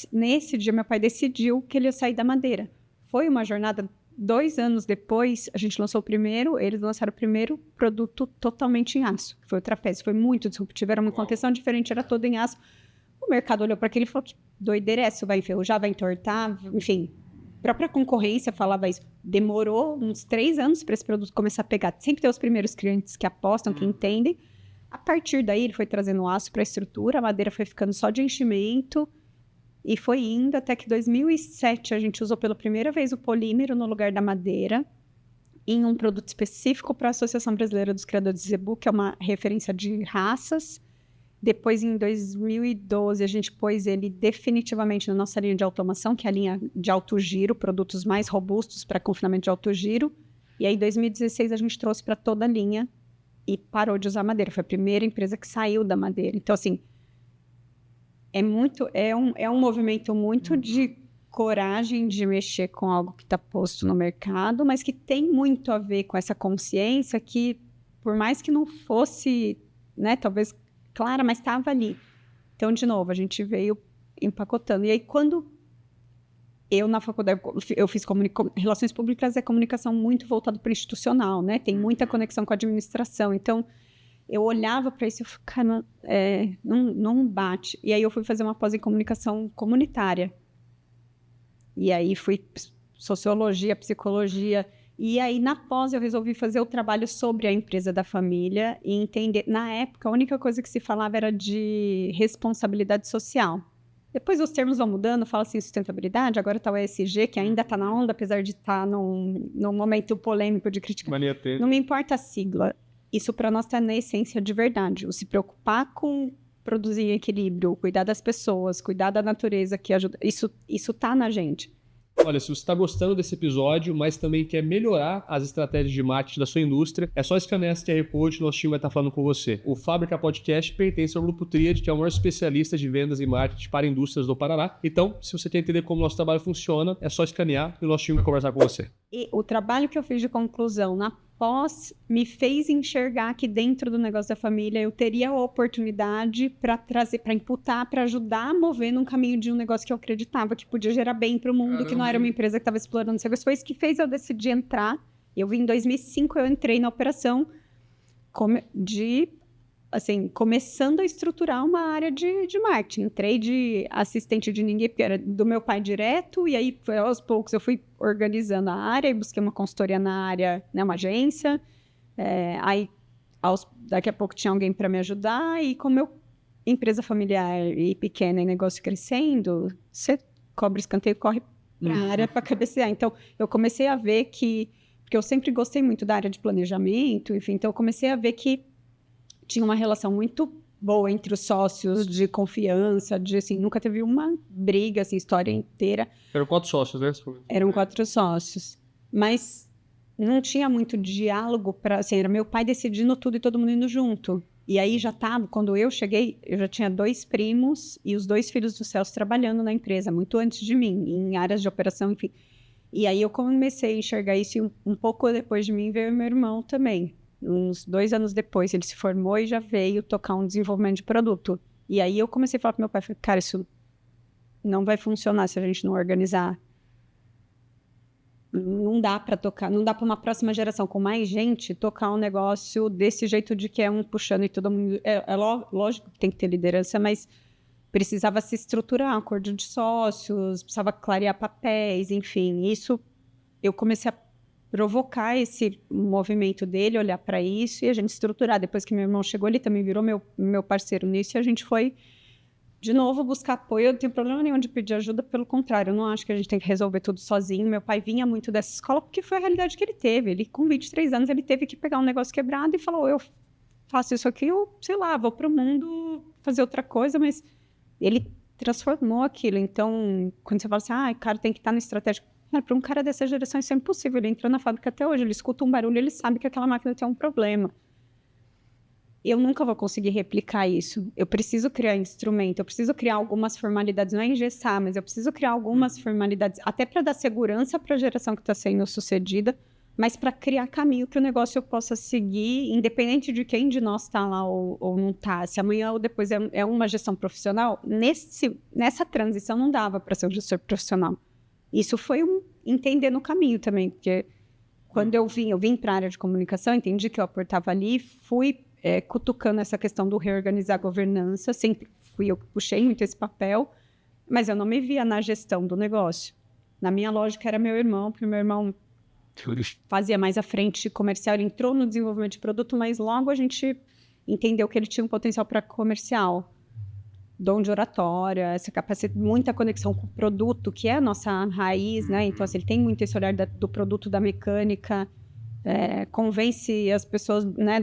Nesse dia, meu pai decidiu que ele ia sair da madeira. Foi uma jornada, 2 anos depois, a gente lançou eles lançaram o primeiro produto totalmente em aço, que foi o trapézio. Foi muito disruptivo, era uma contenção diferente, era todo em aço. O mercado olhou para aquilo e falou, que doideira é essa? Vai enferrujar, vai entortar, enfim. A própria concorrência falava isso. Demorou uns 3 anos para esse produto começar a pegar. Sempre tem os primeiros clientes que apostam, que entendem. A partir daí, ele foi trazendo aço para a estrutura, a madeira foi ficando só de enchimento E foi indo até que em 2007 a gente usou pela primeira vez o polímero no lugar da madeira, em um produto específico para a Associação Brasileira dos Criadores de Zebu, que é uma referência de raças. Depois, em 2012, a gente pôs ele definitivamente na nossa linha de automação, que é a linha de alto giro, produtos mais robustos para confinamento de alto giro. E aí, em 2016, a gente trouxe para toda a linha e parou de usar madeira. Foi a primeira empresa que saiu da madeira. Então, assim, é um movimento muito de coragem de mexer com algo que está posto no mercado, mas que tem muito a ver com essa consciência que, por mais que não fosse, né, talvez clara, mas estava ali. Então, de novo, a gente veio empacotando. E aí, quando eu, na faculdade, eu fiz relações públicas, é comunicação muito voltada para o institucional, né? Tem muita conexão com a administração. Então, eu olhava para isso e falei, cara, não bate. E aí, eu fui fazer uma pós em comunicação comunitária. E aí, fui sociologia, psicologia. E aí, na pós, eu resolvi fazer o trabalho sobre a empresa da família e entender. Na época, a única coisa que se falava era de responsabilidade social. Depois os termos vão mudando, fala assim, sustentabilidade, agora está o ESG, que ainda está na onda, apesar de estar num momento polêmico de crítica. Não me importa a sigla. Isso, para nós, está na essência de verdade. O se preocupar com produzir em equilíbrio, cuidar das pessoas, cuidar da natureza, que ajuda. Isso está na gente. Olha, se você está gostando desse episódio, mas também quer melhorar as estratégias de marketing da sua indústria, é só escanear esse QR Code e nosso time vai estar falando com você. O Fábrica Podcast pertence ao Grupo Tríade, que é o maior especialista de vendas e marketing para indústrias do Paraná. Então, se você quer entender como o nosso trabalho funciona, é só escanear e o nosso time vai conversar com você. E o trabalho que eu fiz de conclusão na pós me fez enxergar que dentro do negócio da família eu teria a oportunidade para trazer, para imputar, para ajudar a mover num caminho de um negócio que eu acreditava que podia gerar bem para o mundo. Caramba. Que não era uma empresa que estava explorando serviço. Foi isso que fez eu decidir entrar. Eu vim em 2005, eu entrei na operação começando a estruturar uma área de marketing. Entrei de assistente de ninguém, porque era do meu pai direto, e aí, aos poucos, eu fui organizando a área e busquei uma consultoria na área, né, uma agência. Daqui a pouco tinha alguém para me ajudar, e como empresa familiar e pequena e negócio crescendo, você cobra escanteio, corre para a área para cabecear. Então, eu comecei a ver porque eu sempre gostei muito da área de planejamento, enfim, então eu comecei a ver que tinha uma relação muito boa entre os sócios, de confiança, nunca teve uma briga, história inteira. Eram 4 sócios, né? Eram 4 sócios. Mas não tinha muito diálogo era meu pai decidindo tudo e todo mundo indo junto. E aí quando eu cheguei, eu já tinha 2 primos e os 2 filhos do Celso trabalhando na empresa, muito antes de mim, em áreas de operação, enfim. E aí eu comecei a enxergar isso e um pouco depois de mim veio meu irmão também. Uns 2 anos depois, ele se formou e já veio tocar um desenvolvimento de produto. E aí eu comecei a falar pro meu pai, falei, cara, isso não vai funcionar se a gente não organizar. Não dá para tocar, não dá para uma próxima geração com mais gente tocar um negócio desse jeito de que é um puxando e todo mundo... Lógico que tem que ter liderança, mas precisava se estruturar, um acordo de sócios, precisava clarear papéis, enfim. Isso eu comecei a provocar esse movimento dele, olhar para isso e a gente estruturar. Depois que meu irmão chegou, ele também virou meu parceiro nisso e a gente foi, de novo, buscar apoio. Eu não tenho problema nenhum de pedir ajuda, pelo contrário, eu não acho que a gente tem que resolver tudo sozinho. Meu pai vinha muito dessa escola porque foi a realidade que ele teve. Ele, com 23 anos, ele teve que pegar um negócio quebrado e falou, eu faço isso aqui, eu, sei lá, vou para o mundo fazer outra coisa, mas ele transformou aquilo. Então, quando você fala assim, cara, tem que estar no estratégico. Para um cara dessa geração isso é impossível. Ele entrou na fábrica até hoje, ele escuta um barulho, ele sabe que aquela máquina tem um problema. Eu nunca vou conseguir replicar isso. Eu preciso criar instrumento, eu preciso criar algumas formalidades, não é engessar, mas eu preciso criar algumas formalidades, até para dar segurança para a geração que está sendo sucedida, mas para criar caminho que o negócio possa seguir, independente de quem de nós está lá ou não está. Se amanhã ou depois é uma gestão profissional, nessa transição não dava para ser um gestor profissional. Isso foi entender no caminho também, porque quando eu vim para a área de comunicação, entendi que eu aportava ali, fui cutucando essa questão do reorganizar a governança, sempre eu puxei muito esse papel, mas eu não me via na gestão do negócio. Na minha lógica era meu irmão, porque meu irmão fazia mais à frente comercial, ele entrou no desenvolvimento de produto, mas logo a gente entendeu que ele tinha um potencial para comercial. dom de oratória, essa capacidade, muita conexão com o produto, que é a nossa raiz, né? Então, assim, ele tem muito esse olhar do produto, da mecânica, convence as pessoas, né,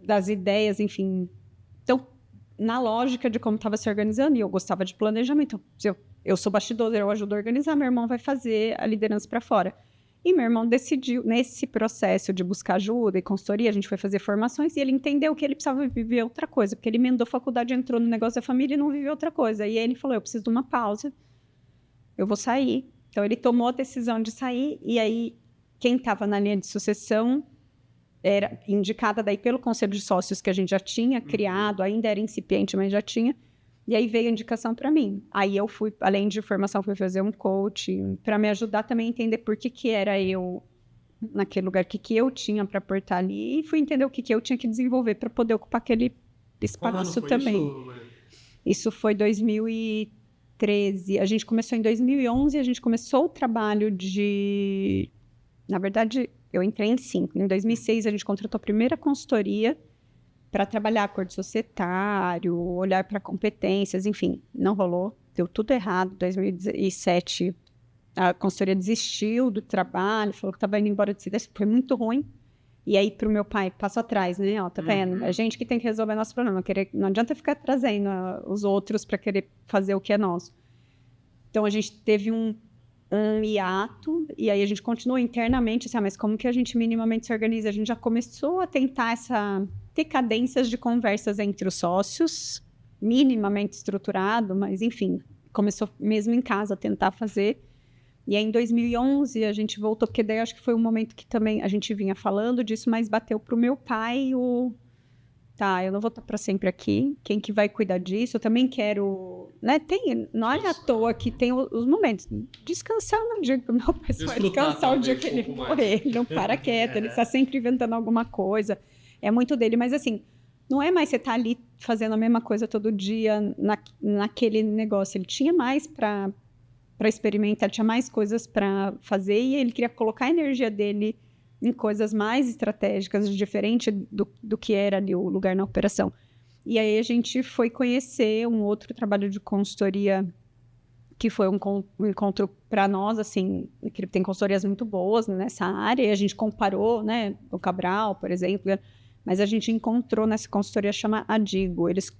das ideias, enfim. Então, na lógica de como estava se organizando, e eu gostava de planejamento. Eu sou bastidora, eu ajudo a organizar, meu irmão vai fazer a liderança para fora. E meu irmão decidiu, nesse processo de buscar ajuda e consultoria, a gente foi fazer formações, e ele entendeu que ele precisava viver outra coisa, porque ele emendou faculdade, entrou no negócio da família e não viveu outra coisa. E aí ele falou, eu preciso de uma pausa, eu vou sair. Então, ele tomou a decisão de sair, e aí quem estava na linha de sucessão era indicada daí pelo conselho de sócios que a gente já tinha criado, ainda era incipiente, mas já tinha. E aí veio a indicação para mim. Aí eu fui, além de formação, fui fazer um coaching para me ajudar também a entender por que era eu naquele lugar, o que eu tinha para aportar ali, e fui entender o que eu tinha que desenvolver para poder ocupar aquele espaço também. Isso foi 2013. A gente começou em 2011, a gente começou o trabalho de... Na verdade, eu entrei em 2005. Em 2006, a gente contratou a primeira consultoria para trabalhar acordo societário, olhar para competências, enfim, não rolou, deu tudo errado. Em 2007, a consultoria desistiu do trabalho, falou que estava indo embora de cidade, foi muito ruim. E aí, para o meu pai, passo atrás, né? Ó, tá vendo? A gente que tem que resolver nosso problema. Não adianta ficar trazendo os outros para querer fazer o que é nosso. Então, a gente teve um hiato, e aí a gente continuou internamente, assim, mas como que a gente minimamente se organiza? A gente já começou a tentar ter cadências de conversas entre os sócios, minimamente estruturado, mas enfim, começou mesmo em casa a tentar fazer. E aí em 2011 a gente voltou, porque daí acho que foi um momento que também a gente vinha falando disso, mas bateu pro meu pai tá, eu não vou estar para sempre aqui, quem que vai cuidar disso? Eu também quero, né, não é à toa que tem os momentos, descansar no dia que o meu pai vai descansar o dia que ele morrer, ele não para quieto, ele está sempre inventando alguma coisa, é muito dele, mas assim, não é mais você estar ali fazendo a mesma coisa todo dia naquele negócio, ele tinha mais para experimentar, tinha mais coisas para fazer, e ele queria colocar a energia dele em coisas mais estratégicas, diferente do que era ali o lugar na operação. E aí a gente foi conhecer um outro trabalho de consultoria, que foi um encontro para nós, assim, que tem consultorias muito boas nessa área, e a gente comparou, né, o Cabral, por exemplo, mas a gente encontrou nessa consultoria, chama Adigo. Eles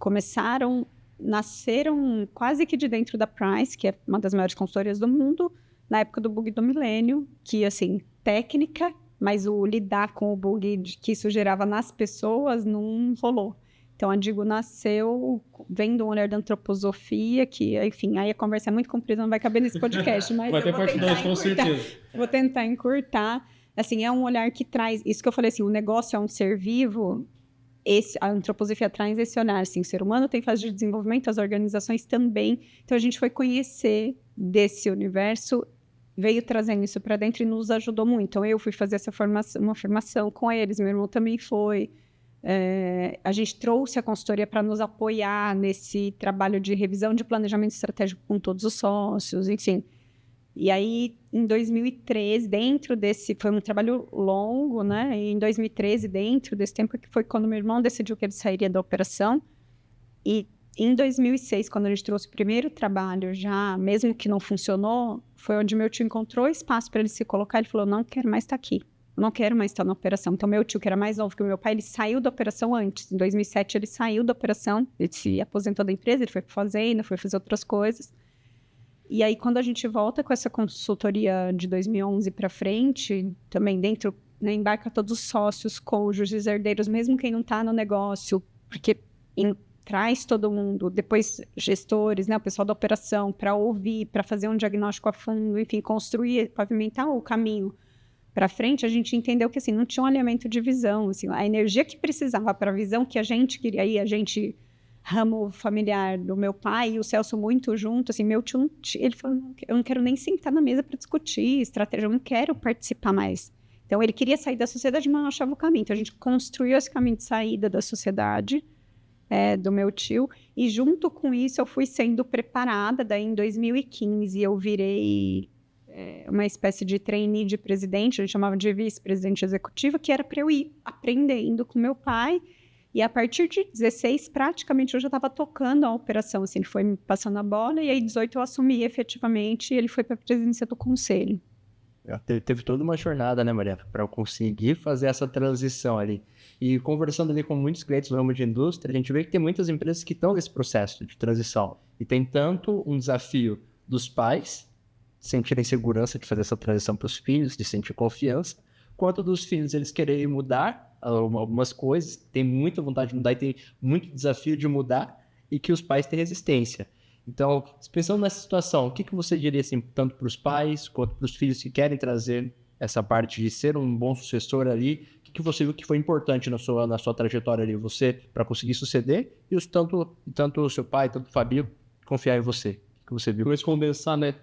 nasceram quase que de dentro da Price, que é uma das maiores consultorias do mundo, na época do bug do milênio, que, assim, técnica, mas o lidar com o bug que isso gerava nas pessoas não rolou. Então, a Digo nasceu vendo um olhar da antroposofia, que, enfim, aí a conversa é muito comprida, não vai caber nesse podcast, mas vai ter parte 2, com certeza. Vou tentar encurtar. Assim, é um olhar que traz... Isso que eu falei, assim, o negócio é um ser vivo, a antroposofia traz esse olhar, assim, o ser humano tem fase de desenvolvimento, as organizações também. Então, a gente foi conhecer desse universo, veio trazendo isso para dentro e nos ajudou muito. Então, eu fui fazer uma formação com eles, meu irmão também foi. A gente trouxe a consultoria para nos apoiar nesse trabalho de revisão de planejamento estratégico com todos os sócios, enfim. E aí, em 2013, dentro desse... Foi um trabalho longo, né? E em 2013, dentro desse tempo, que foi quando meu irmão decidiu que ele sairia da operação. E em 2006, quando a gente trouxe o primeiro trabalho já, mesmo que não funcionou, foi onde meu tio encontrou espaço para ele se colocar. Ele falou, não quero mais estar aqui. Eu não quero mais estar na operação. Então, meu tio, que era mais novo que o meu pai, ele saiu da operação antes. Em 2007, ele saiu da operação. Ele se aposentou da empresa, ele foi para fazenda, foi fazer outras coisas. E aí, quando a gente volta com essa consultoria de 2011 para frente, também dentro, né, embarca todos os sócios, cônjuges, herdeiros, mesmo quem não está no negócio, porque traz todo mundo, depois gestores, né, o pessoal da operação, para ouvir, para fazer um diagnóstico a fundo, enfim, construir, pavimentar o caminho para frente. A gente entendeu que assim, não tinha um alinhamento de visão, assim, a energia que precisava para a visão que a gente queria ir, a gente... ramo familiar do meu pai e o Celso muito junto, assim, meu tio, ele falou, eu não quero nem sentar na mesa para discutir estratégia, eu não quero participar mais. Então, ele queria sair da sociedade, mas não achava o caminho. Então, a gente construiu esse caminho de saída da sociedade, do meu tio, e junto com isso, eu fui sendo preparada. Daí, em 2015, eu virei uma espécie de trainee de presidente, a gente chamava de vice-presidente executiva, que era para eu ir aprendendo com meu pai E a partir de 16, praticamente, eu já estava tocando a operação, assim, ele foi me passando a bola, e aí 18 eu assumi efetivamente, e ele foi para a presidência do conselho. Teve toda uma jornada, né, Maria, para eu conseguir fazer essa transição ali. E conversando ali com muitos clientes no ramo de indústria, a gente vê que tem muitas empresas que estão nesse processo de transição. E tem tanto um desafio dos pais sentirem segurança de fazer essa transição para os filhos, de sentir confiança, quanto dos filhos eles quererem mudar algumas coisas, tem muita vontade de mudar e tem muito desafio de mudar, e que os pais têm resistência. Então, pensando nessa situação, o que você diria assim, tanto para os pais quanto para os filhos que querem trazer essa parte de ser um bom sucessor ali? O que você viu que foi importante na sua trajetória ali, você para conseguir suceder, e tanto o seu pai, tanto o Fabio, confiar em você? O que você viu? Vamos condensar, né?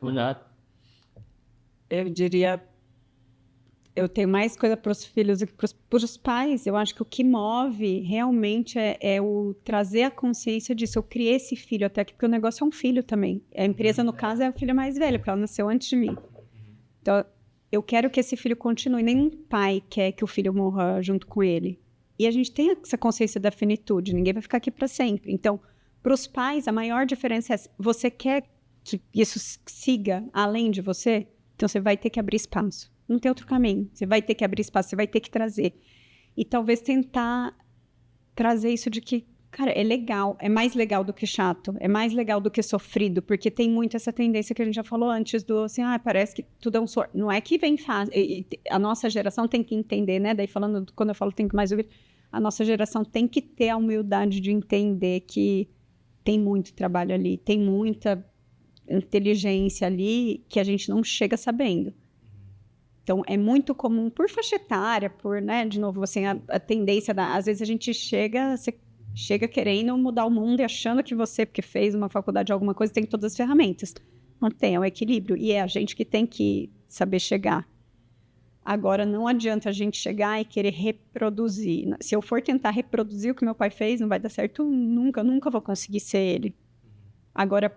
Eu diria, eu tenho mais coisa para os filhos do que para os pais. Eu acho que o que move realmente é o trazer a consciência disso. Eu criei esse filho até aqui, porque o negócio é um filho também. A empresa, no caso, é a filha mais velha, porque ela nasceu antes de mim. Então, eu quero que esse filho continue. Nenhum pai quer que o filho morra junto com ele. E a gente tem essa consciência da finitude. Ninguém vai ficar aqui para sempre. Então, para os pais, a maior diferença é: você quer que isso siga além de você? Então, você vai ter que abrir espaço. Não tem outro caminho. Você vai ter que abrir espaço, você vai ter que trazer. E talvez tentar trazer isso de que, cara, é legal, é mais legal do que chato, é mais legal do que sofrido, porque tem muito essa tendência que a gente já falou antes do, assim, parece que tudo é um soro. Não é que vem fácil. A nossa geração tem que entender, né? Daí falando, quando eu falo tem que mais ouvir, a nossa geração tem que ter a humildade de entender que tem muito trabalho ali, tem muita inteligência ali que a gente não chega sabendo. Então, é muito comum, por faixa etária, por, né, de novo, assim, a tendência, às vezes a gente você chega querendo mudar o mundo e achando que você, porque fez uma faculdade, alguma coisa, tem todas as ferramentas. Não tem, é o equilíbrio. E é a gente que tem que saber chegar. Agora, não adianta a gente chegar e querer reproduzir. Se eu for tentar reproduzir o que meu pai fez, não vai dar certo nunca, nunca vou conseguir ser ele. Agora,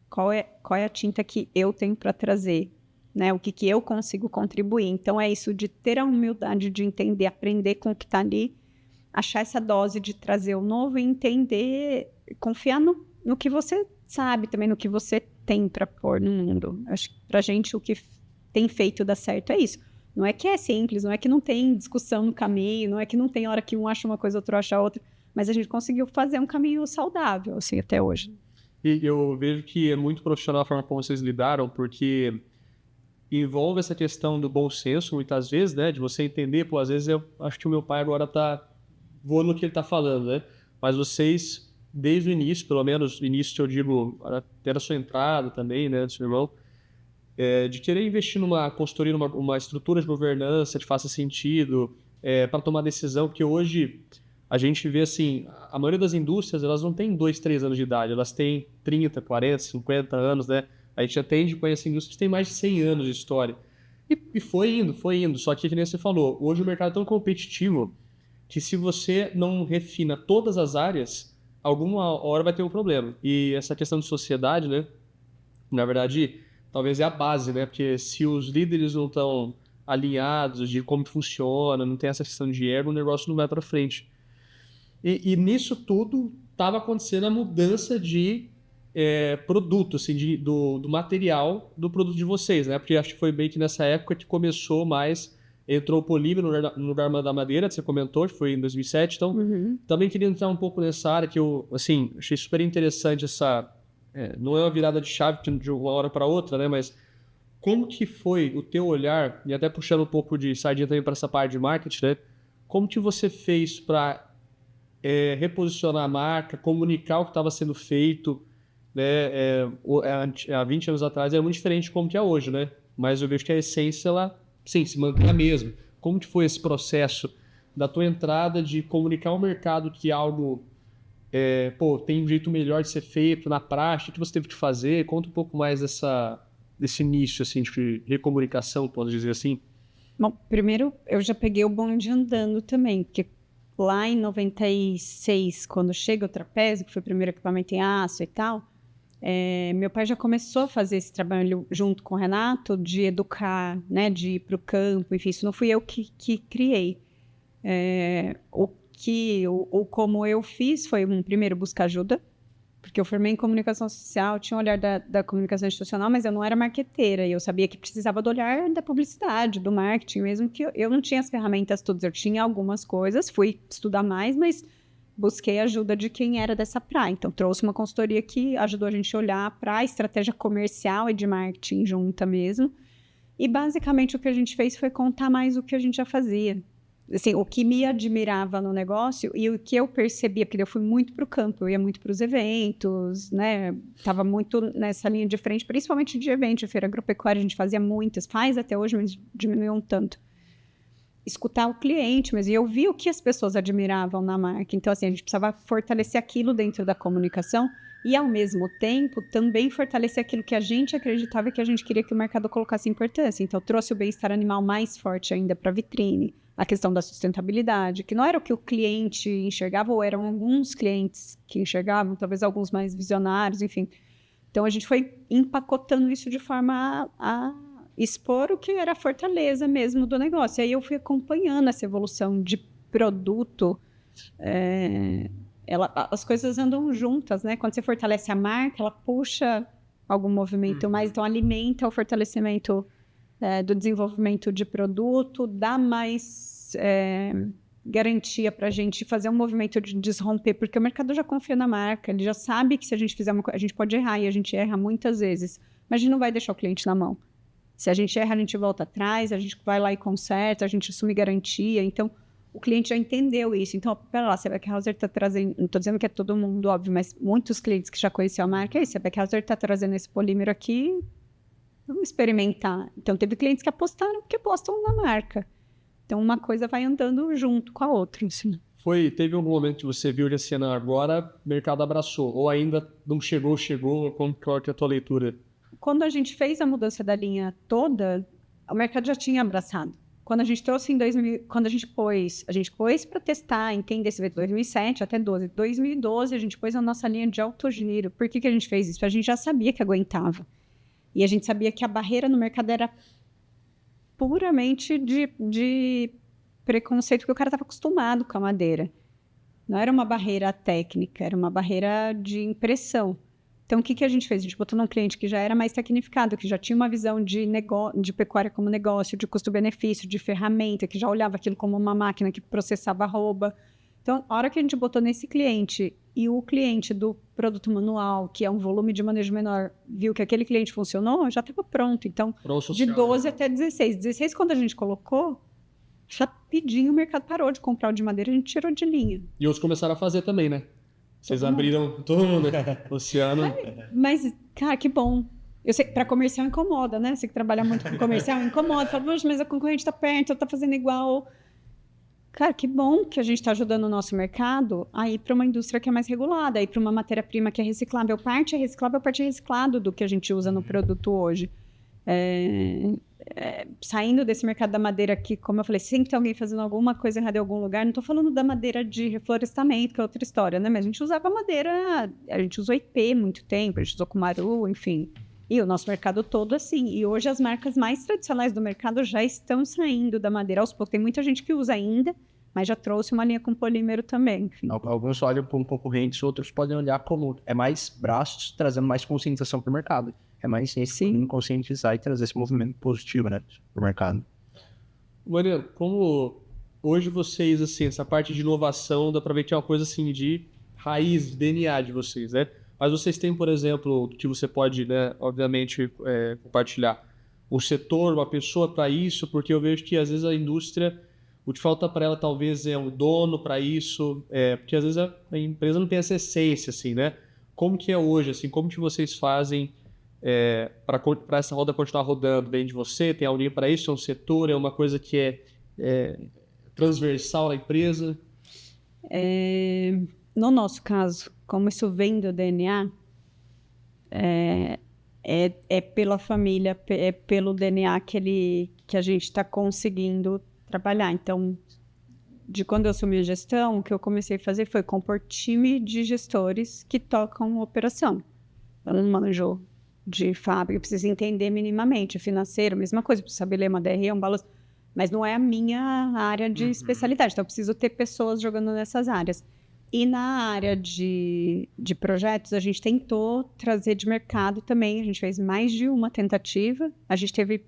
qual é a tinta que eu tenho para trazer? Né, o que eu consigo contribuir. Então, é isso de ter a humildade de entender, aprender com o que está ali, achar essa dose de trazer o novo e entender, confiar no que você sabe também, no que você tem para pôr no mundo. Acho que para a gente o que tem feito dar certo é isso. Não é que é simples, não é que não tem discussão no caminho, não é que não tem hora que um acha uma coisa, outro acha outra, mas a gente conseguiu fazer um caminho saudável, assim, até hoje. E eu vejo que é muito profissional a forma como vocês lidaram, porque envolve essa questão do bom senso, muitas vezes, né? De você entender, pô, às vezes eu acho que o meu pai agora tá voando no que ele tá falando, né? Mas vocês, desde o início, pelo menos no início, eu digo, até a sua entrada também, né, do seu irmão, de querer investir numa consultoria, numa estrutura de governança que faça sentido, para tomar decisão, porque hoje a gente vê, assim, a maioria das indústrias, elas não têm 2, 3 anos de idade, elas têm 30, 40, 50 anos, né? A gente atende com essa indústria que tem mais de 100 anos de história. E foi indo. Só que nem você falou, hoje o mercado é tão competitivo que se você não refina todas as áreas, alguma hora vai ter um problema. E essa questão de sociedade, né? Na verdade, talvez é a base, né? Porque se os líderes não estão alinhados de como funciona, não tem essa questão de ego, o negócio não vai para frente. E nisso tudo estava acontecendo a mudança de produto, assim, do material do produto de vocês, né? Porque acho que foi bem que nessa época que começou mais, entrou o polímero no lugar da madeira, que você comentou, que foi em 2007, então também queria entrar um pouco nessa área que eu, assim, achei super interessante essa, não é uma virada de chave de uma hora para outra, né? Mas como que foi o teu olhar, e até puxando um pouco de sardinha também para essa parte de marketing, né? Como que você fez para reposicionar a marca, comunicar o que estava sendo feito, né? Há 20 anos atrás era muito diferente de como que é hoje, né? Mas eu vejo que a essência, ela, sim, se mantém a mesma. Como que foi esse processo da tua entrada de comunicar ao mercado que algo tem um jeito melhor de ser feito na prática, o que você teve que fazer? Conta um pouco mais desse início, assim, de recomunicação, pode dizer assim. Bom, primeiro eu já peguei o bonde andando também, porque lá em 96, quando chega o trapézio, que foi o primeiro equipamento em aço e tal, meu pai já começou a fazer esse trabalho junto com o Renato, de educar, né, de ir para o campo, enfim, isso não fui eu que criei. como eu fiz foi, primeiro, buscar ajuda, porque eu formei em comunicação social, tinha o olhar da comunicação institucional, mas eu não era marqueteira, e eu sabia que precisava do olhar da publicidade, do marketing, mesmo que eu não tinha as ferramentas todas, eu tinha algumas coisas, fui estudar mais, mas busquei ajuda de quem era dessa praia. Então, trouxe uma consultoria que ajudou a gente a olhar para a estratégia comercial e de marketing junta mesmo. E, basicamente, o que a gente fez foi contar mais o que a gente já fazia. Assim, o que me admirava no negócio e o que eu percebia, porque eu fui muito para o campo, eu ia muito para os eventos, né? Estava muito nessa linha de frente, principalmente de evento, de feira agropecuária, a gente fazia muitas, faz até hoje, mas diminuiu um tanto. Escutar o cliente, mas eu vi o que as pessoas admiravam na marca. Então, assim, a gente precisava fortalecer aquilo dentro da comunicação e, ao mesmo tempo, também fortalecer aquilo que a gente acreditava e que a gente queria que o mercado colocasse importância. Então, trouxe o bem-estar animal mais forte ainda para a vitrine, a questão da sustentabilidade, que não era o que o cliente enxergava, ou eram alguns clientes que enxergavam, talvez alguns mais visionários, enfim. Então, a gente foi empacotando isso de forma a expor o que era a fortaleza mesmo do negócio. E aí eu fui acompanhando essa evolução de produto. As coisas andam juntas, né? Quando você fortalece a marca, ela puxa algum movimento mais, então alimenta o fortalecimento do desenvolvimento de produto, dá mais garantia para a gente fazer um movimento de desromper, porque o mercado já confia na marca, ele já sabe que se a gente fizer uma coisa, a gente pode errar, e a gente erra muitas vezes, mas a gente não vai deixar o cliente na mão. Se a gente erra, a gente volta atrás, a gente vai lá e conserta, a gente assume garantia. Então, o cliente já entendeu isso. Então, pera lá, a Beckhauser está trazendo... Não estou dizendo que é todo mundo, óbvio, mas muitos clientes que já conheciam a marca, a Beckhauser está trazendo esse polímero aqui, vamos experimentar. Então, teve clientes que apostaram porque apostam na marca. Então, uma coisa vai andando junto com a outra. Assim. Teve um momento que você viu assim, agora o mercado abraçou, ou ainda não chegou, como que é a tua leitura? Quando a gente fez a mudança da linha toda, o mercado já tinha abraçado. Quando a gente trouxe em 2000, quando a gente pôs para testar, entender se veio de 2007 até 2012. 2012 a gente pôs a nossa linha de alto giro. Por que a gente fez isso? A gente já sabia que aguentava. E a gente sabia que a barreira no mercado era puramente de preconceito, porque o cara estava acostumado com a madeira. Não era uma barreira técnica, era uma barreira de impressão. Então, o que a gente fez? A gente botou num cliente que já era mais tecnificado, que já tinha uma visão de pecuária como negócio, de custo-benefício, de ferramenta, que já olhava aquilo como uma máquina que processava arroba. Então, a hora que a gente botou nesse cliente e o cliente do produto manual, que é um volume de manejo menor, viu que aquele cliente funcionou, já estava pronto. Então, de 12 até 16. 16, quando a gente colocou, rapidinho o mercado parou de comprar o de madeira, a gente tirou de linha. E outros começaram a fazer também, né? Vocês abriram todo mundo, Luciano. Mas, cara, que bom. Eu sei que para comercial incomoda, né? Você que trabalha muito com comercial, incomoda. Fala, mas a concorrente está perto, está fazendo igual. Cara, que bom que a gente está ajudando o nosso mercado a ir para uma indústria que é mais regulada, a ir para uma matéria-prima que é reciclável. Parte é reciclável, parte é reciclado do que a gente usa no produto hoje. Saindo desse mercado da madeira aqui, como eu falei, sempre tem alguém fazendo alguma coisa errada em algum lugar. Não estou falando da madeira de reflorestamento, que é outra história, né? Mas a gente usava madeira, a gente usou IP muito tempo, a gente usou Kumaru, enfim. E o nosso mercado todo assim. E hoje as marcas mais tradicionais do mercado já estão saindo da madeira aos poucos. Tem muita gente que usa ainda, mas já trouxe uma linha com polímero também. Enfim. Alguns olham como concorrentes, outros podem olhar como mais braços, trazendo mais conscientização para o mercado. É mais conscientizar e trazer esse movimento positivo, né, para o mercado. Mariano, como hoje vocês, assim, essa parte de inovação, dá para ver que é uma coisa assim de raiz, de DNA de vocês, né? Mas vocês têm, por exemplo, que você pode, né, obviamente, compartilhar um setor, uma pessoa para isso, porque eu vejo que às vezes a indústria, o que falta para ela talvez é um dono para isso, porque às vezes a empresa não tem essa essência, assim, né? Como que é hoje, assim, como que vocês fazem para essa roda continuar rodando? Vem de você? Tem alguém para isso? É um setor? É uma coisa que é transversal à empresa? No nosso caso, como isso vem do DNA, é pela família, é pelo DNA que a gente está conseguindo trabalhar. Então, de quando eu assumi a gestão, o que eu comecei a fazer foi compor time de gestores que tocam operação. Eu não manjo de fábrica, precisa entender minimamente. Financeiro, mesma coisa, precisa saber ler uma DRE, um balanço. Mas não é a minha área de especialidade, então eu preciso ter pessoas jogando nessas áreas. E na área de projetos, a gente tentou trazer de mercado também, a gente fez mais de uma tentativa, a gente teve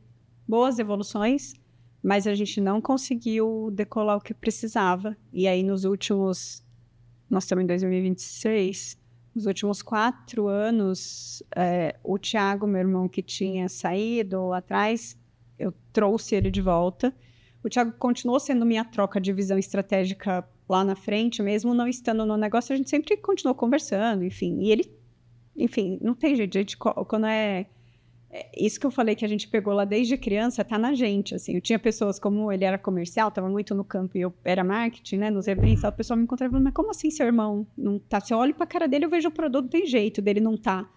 boas evoluções, mas a gente não conseguiu decolar o que precisava. E aí, nós estamos em 2026, nos últimos 4 anos, o Thiago, meu irmão, que tinha saído lá atrás, eu trouxe ele de volta. O Thiago continuou sendo minha troca de visão estratégica lá na frente, mesmo não estando no negócio, a gente sempre continuou conversando, enfim. E ele, enfim, não tem jeito, gente, quando isso que eu falei que a gente pegou lá desde criança, tá na gente, assim. Eu tinha pessoas, como ele era comercial, tava muito no campo e eu era marketing, né, nos eventos, a pessoa me encontrava e falava, mas como assim seu irmão não tá? Se eu olho pra cara dele, eu vejo o produto, não tem jeito dele não tá.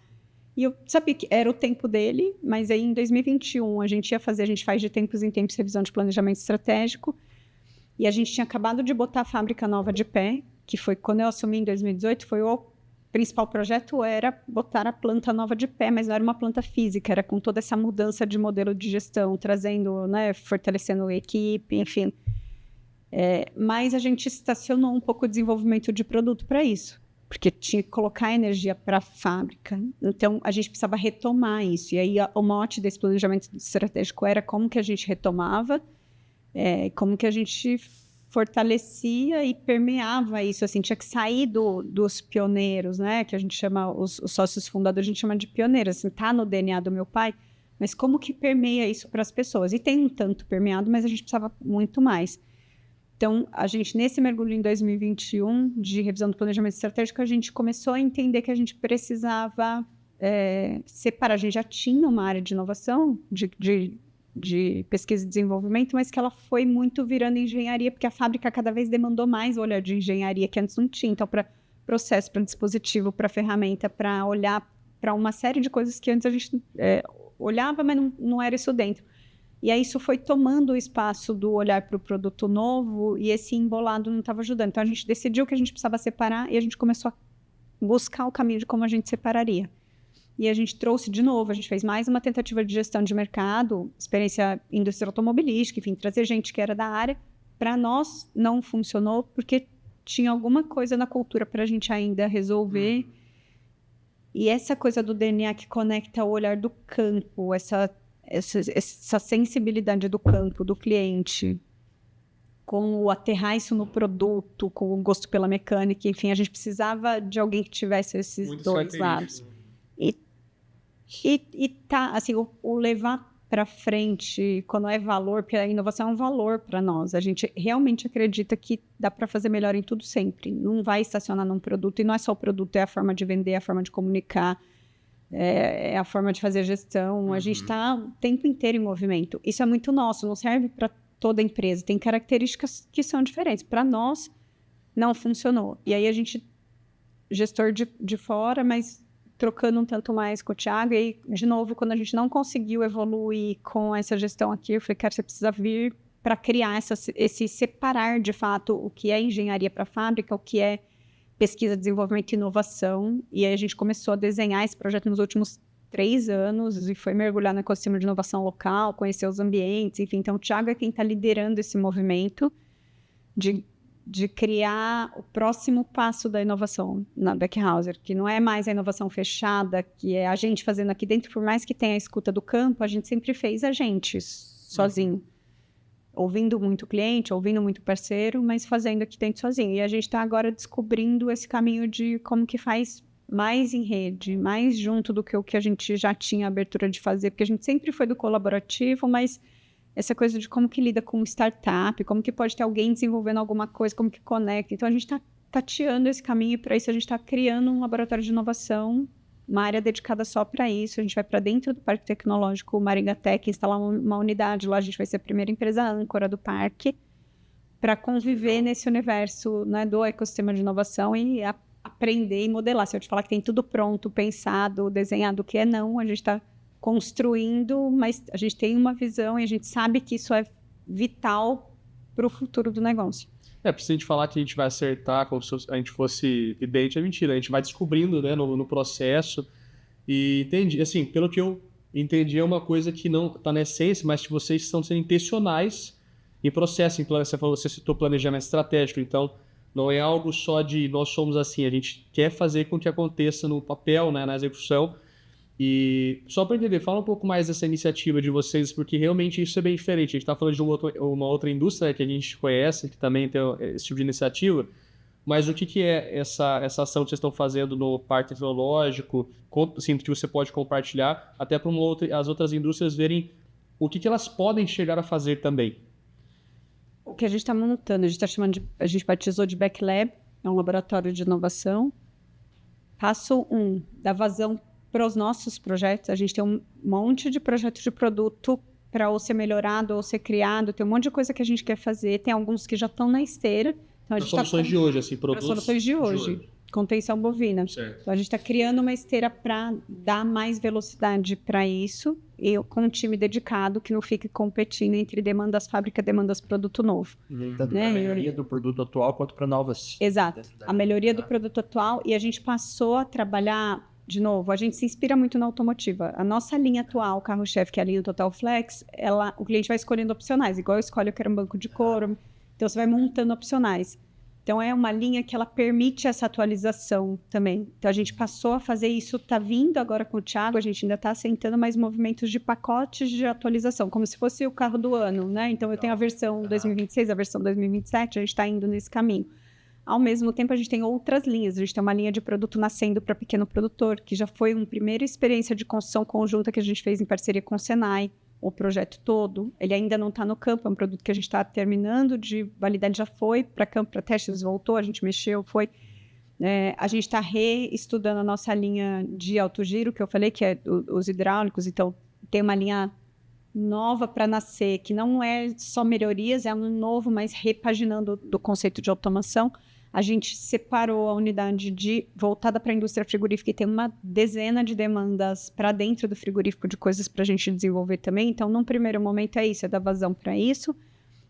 E eu sabia que era o tempo dele, mas aí em 2021 a gente faz de tempos em tempos revisão de planejamento estratégico, e a gente tinha acabado de botar a fábrica nova de pé, que foi quando eu assumi em 2018, foi o principal projeto era botar a planta nova de pé, mas não era uma planta física, era com toda essa mudança de modelo de gestão, trazendo, né, fortalecendo a equipe, enfim. Mas a gente estacionou um pouco o desenvolvimento de produto para isso, porque tinha que colocar energia para a fábrica. Então, a gente precisava retomar isso. E aí, o mote desse planejamento estratégico era como que a gente retomava, como que a gente fortalecia e permeava isso, assim, tinha que sair dos pioneiros, né, que a gente chama, os sócios fundadores, a gente chama de pioneiros, assim, tá no DNA do meu pai, mas como que permeia isso para as pessoas? E tem um tanto permeado, mas a gente precisava muito mais. Então, a gente, nesse mergulho em 2021, de revisão do planejamento estratégico, a gente começou a entender que a gente precisava separar, a gente já tinha uma área de inovação, de pesquisa e desenvolvimento, mas que ela foi muito virando engenharia, porque a fábrica cada vez demandou mais o olhar de engenharia que antes não tinha. Então, para processo, para dispositivo, para ferramenta, para olhar para uma série de coisas que antes a gente olhava, mas não era isso dentro. E aí isso foi tomando o espaço do olhar para o produto novo e esse embolado não estava ajudando. Então, a gente decidiu que a gente precisava separar e a gente começou a buscar o caminho de como a gente separaria. E a gente trouxe de novo, a gente fez mais uma tentativa de gestão de mercado, experiência indústria automobilística, enfim, trazer gente que era da área. Para nós não funcionou porque tinha alguma coisa na cultura para a gente ainda resolver. E essa coisa do DNA que conecta o olhar do campo, essa sensibilidade do campo, do cliente, com o aterrar isso no produto, com o gosto pela mecânica, enfim, a gente precisava de alguém que tivesse esses muito dois lados. E tá, assim, o levar para frente, quando é valor, porque a inovação é um valor para nós. A gente realmente acredita que dá para fazer melhor em tudo sempre. Não vai estacionar num produto, e não é só o produto, é a forma de vender, é a forma de comunicar, é a forma de fazer gestão. A gente está o tempo inteiro em movimento. Isso é muito nosso, não serve para toda empresa. Tem características que são diferentes. Para nós, não funcionou. E aí a gente, gestor de fora, mas trocando um tanto mais com o Thiago, e aí, de novo, quando a gente não conseguiu evoluir com essa gestão aqui, eu falei, cara, você precisa vir para criar esse separar, de fato, o que é engenharia para a fábrica, o que é pesquisa, desenvolvimento e inovação, e aí a gente começou a desenhar esse projeto nos últimos 3 anos, e foi mergulhar no ecossistema de inovação local, conhecer os ambientes, enfim, então o Thiago é quem está liderando esse movimento de criar o próximo passo da inovação na Beckhauser, que não é mais a inovação fechada, que é a gente fazendo aqui dentro, por mais que tenha a escuta do campo, a gente sempre fez a gente, sozinho. Ouvindo muito cliente, ouvindo muito parceiro, mas fazendo aqui dentro sozinho. E a gente está agora descobrindo esse caminho de como que faz mais em rede, mais junto do que o que a gente já tinha abertura de fazer, porque a gente sempre foi do colaborativo, mas essa coisa de como que lida com startup, como que pode ter alguém desenvolvendo alguma coisa, como que conecta. Então, a gente está tateando esse caminho, e para isso a gente está criando um laboratório de inovação, uma área dedicada só para isso. A gente vai para dentro do Parque Tecnológico Maringá Tech, instalar uma unidade lá. A gente vai ser a primeira empresa âncora do parque para conviver nesse universo, né, do ecossistema de inovação e aprender e modelar. Se eu te falar que tem tudo pronto, pensado, desenhado, o que é não, a gente está construindo, mas a gente tem uma visão e a gente sabe que isso é vital para o futuro do negócio. Pra a gente falar que a gente vai acertar como se a gente fosse idêntico, é mentira. A gente vai descobrindo, né, no processo. E entendi, assim, pelo que eu entendi, é uma coisa que não está na essência, mas que vocês estão sendo intencionais em processo, em plano. Você citou planejamento estratégico, então não é algo só de nós somos assim, a gente quer fazer com que aconteça no papel, né, na execução. E só para entender, fala um pouco mais dessa iniciativa de vocês, porque realmente isso é bem diferente. A gente está falando de uma outra indústria, né, que a gente conhece, que também tem esse tipo de iniciativa, mas o que é essa ação que vocês estão fazendo no parque tecnológico, assim, que você pode compartilhar, até para as outras indústrias verem o que elas podem chegar a fazer também? O que a gente está montando, a gente batizou de Backlab, é um laboratório de inovação. Passo 1, da vazão para os nossos projetos. A gente tem um monte de projetos de produto para ou ser melhorado ou ser criado, tem um monte de coisa que a gente quer fazer, tem alguns que já estão na esteira. Então, As soluções de hoje, assim, produtos... As soluções de hoje. Contenção bovina. Certo. Então, a gente está criando uma esteira para dar mais velocidade para isso, e com um time dedicado que não fique competindo entre demandas fábrica e demandas produto novo. Tanto Né? para a melhoria do produto atual quanto para novas. Exato. A melhoria do produto atual, e a gente passou a trabalhar, de novo, a gente se inspira muito na automotiva. A nossa linha atual, o carro-chefe, que é a linha Total Flex, o cliente vai escolhendo opcionais, igual eu escolho, eu quero um banco de couro, então você vai montando opcionais. Então, é uma linha que ela permite essa atualização também. Então, a gente passou a fazer isso, está vindo agora com o Thiago, a gente ainda está assentando mais movimentos de pacotes de atualização, como se fosse o carro do ano, né? Então, eu tenho a versão 2026, a versão 2027, a gente está indo nesse caminho. Ao mesmo tempo, a gente tem outras linhas. A gente tem uma linha de produto nascendo para pequeno produtor, que já foi uma primeira experiência de construção conjunta que a gente fez em parceria com o Senai. O projeto todo, ele ainda não está no campo, é um produto que a gente está terminando de validade, já foi para campo, para testes, voltou, a gente mexeu, foi. A gente está reestudando a nossa linha de alto giro, que eu falei, que é os hidráulicos, então tem uma linha nova para nascer, que não é só melhorias, é um novo, mas repaginando do conceito de automação. A gente separou a unidade voltada para a indústria frigorífica e tem uma dezena de demandas para dentro do frigorífico de coisas para a gente desenvolver também. Então, num primeiro momento é isso, é dar vazão para isso.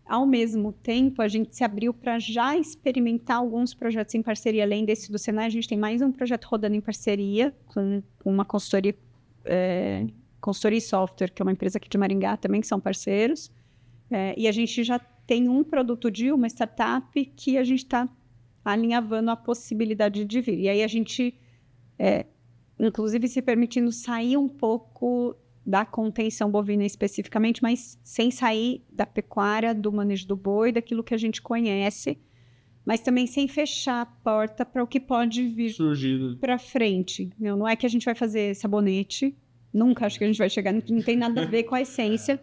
Ao mesmo tempo, a gente se abriu para já experimentar alguns projetos em parceria. Além desse do Senai, a gente tem mais um projeto rodando em parceria com uma consultoria e software, que é uma empresa aqui de Maringá também, que são parceiros. E a gente já tem um produto de uma startup que a gente está alinhavando a possibilidade de vir. E aí a gente, inclusive, se permitindo sair um pouco da contenção bovina especificamente, mas sem sair da pecuária, do manejo do boi, daquilo que a gente conhece, mas também sem fechar a porta para o que pode vir para frente. Não é que a gente vai fazer sabonete, nunca acho que a gente vai chegar, não tem nada a ver com a essência,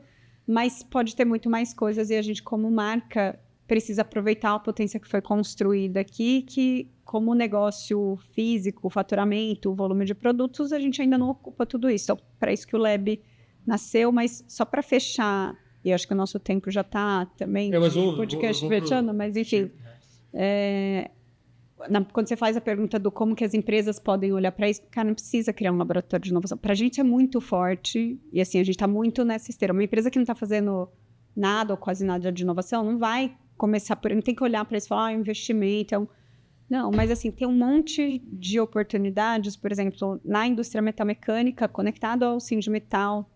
mas pode ter muito mais coisas, e a gente, como marca, precisa aproveitar a potência que foi construída aqui, que como negócio físico, o faturamento, o volume de produtos, a gente ainda não ocupa tudo isso. Então, para isso que o Lab nasceu, mas só para fechar, e acho que o nosso tempo já está também, podcast fechando, mas enfim. Quando você faz a pergunta do como que as empresas podem olhar para isso, cara, não precisa criar um laboratório de inovação. Para a gente é muito forte, e assim, a gente está muito nessa esteira. Uma empresa que não está fazendo nada ou quase nada de inovação, não vai começar por... Não tem que olhar para isso e falar, investimento... Não, mas assim, tem um monte de oportunidades, por exemplo, na indústria metalmecânica, conectado ao Sindimetal,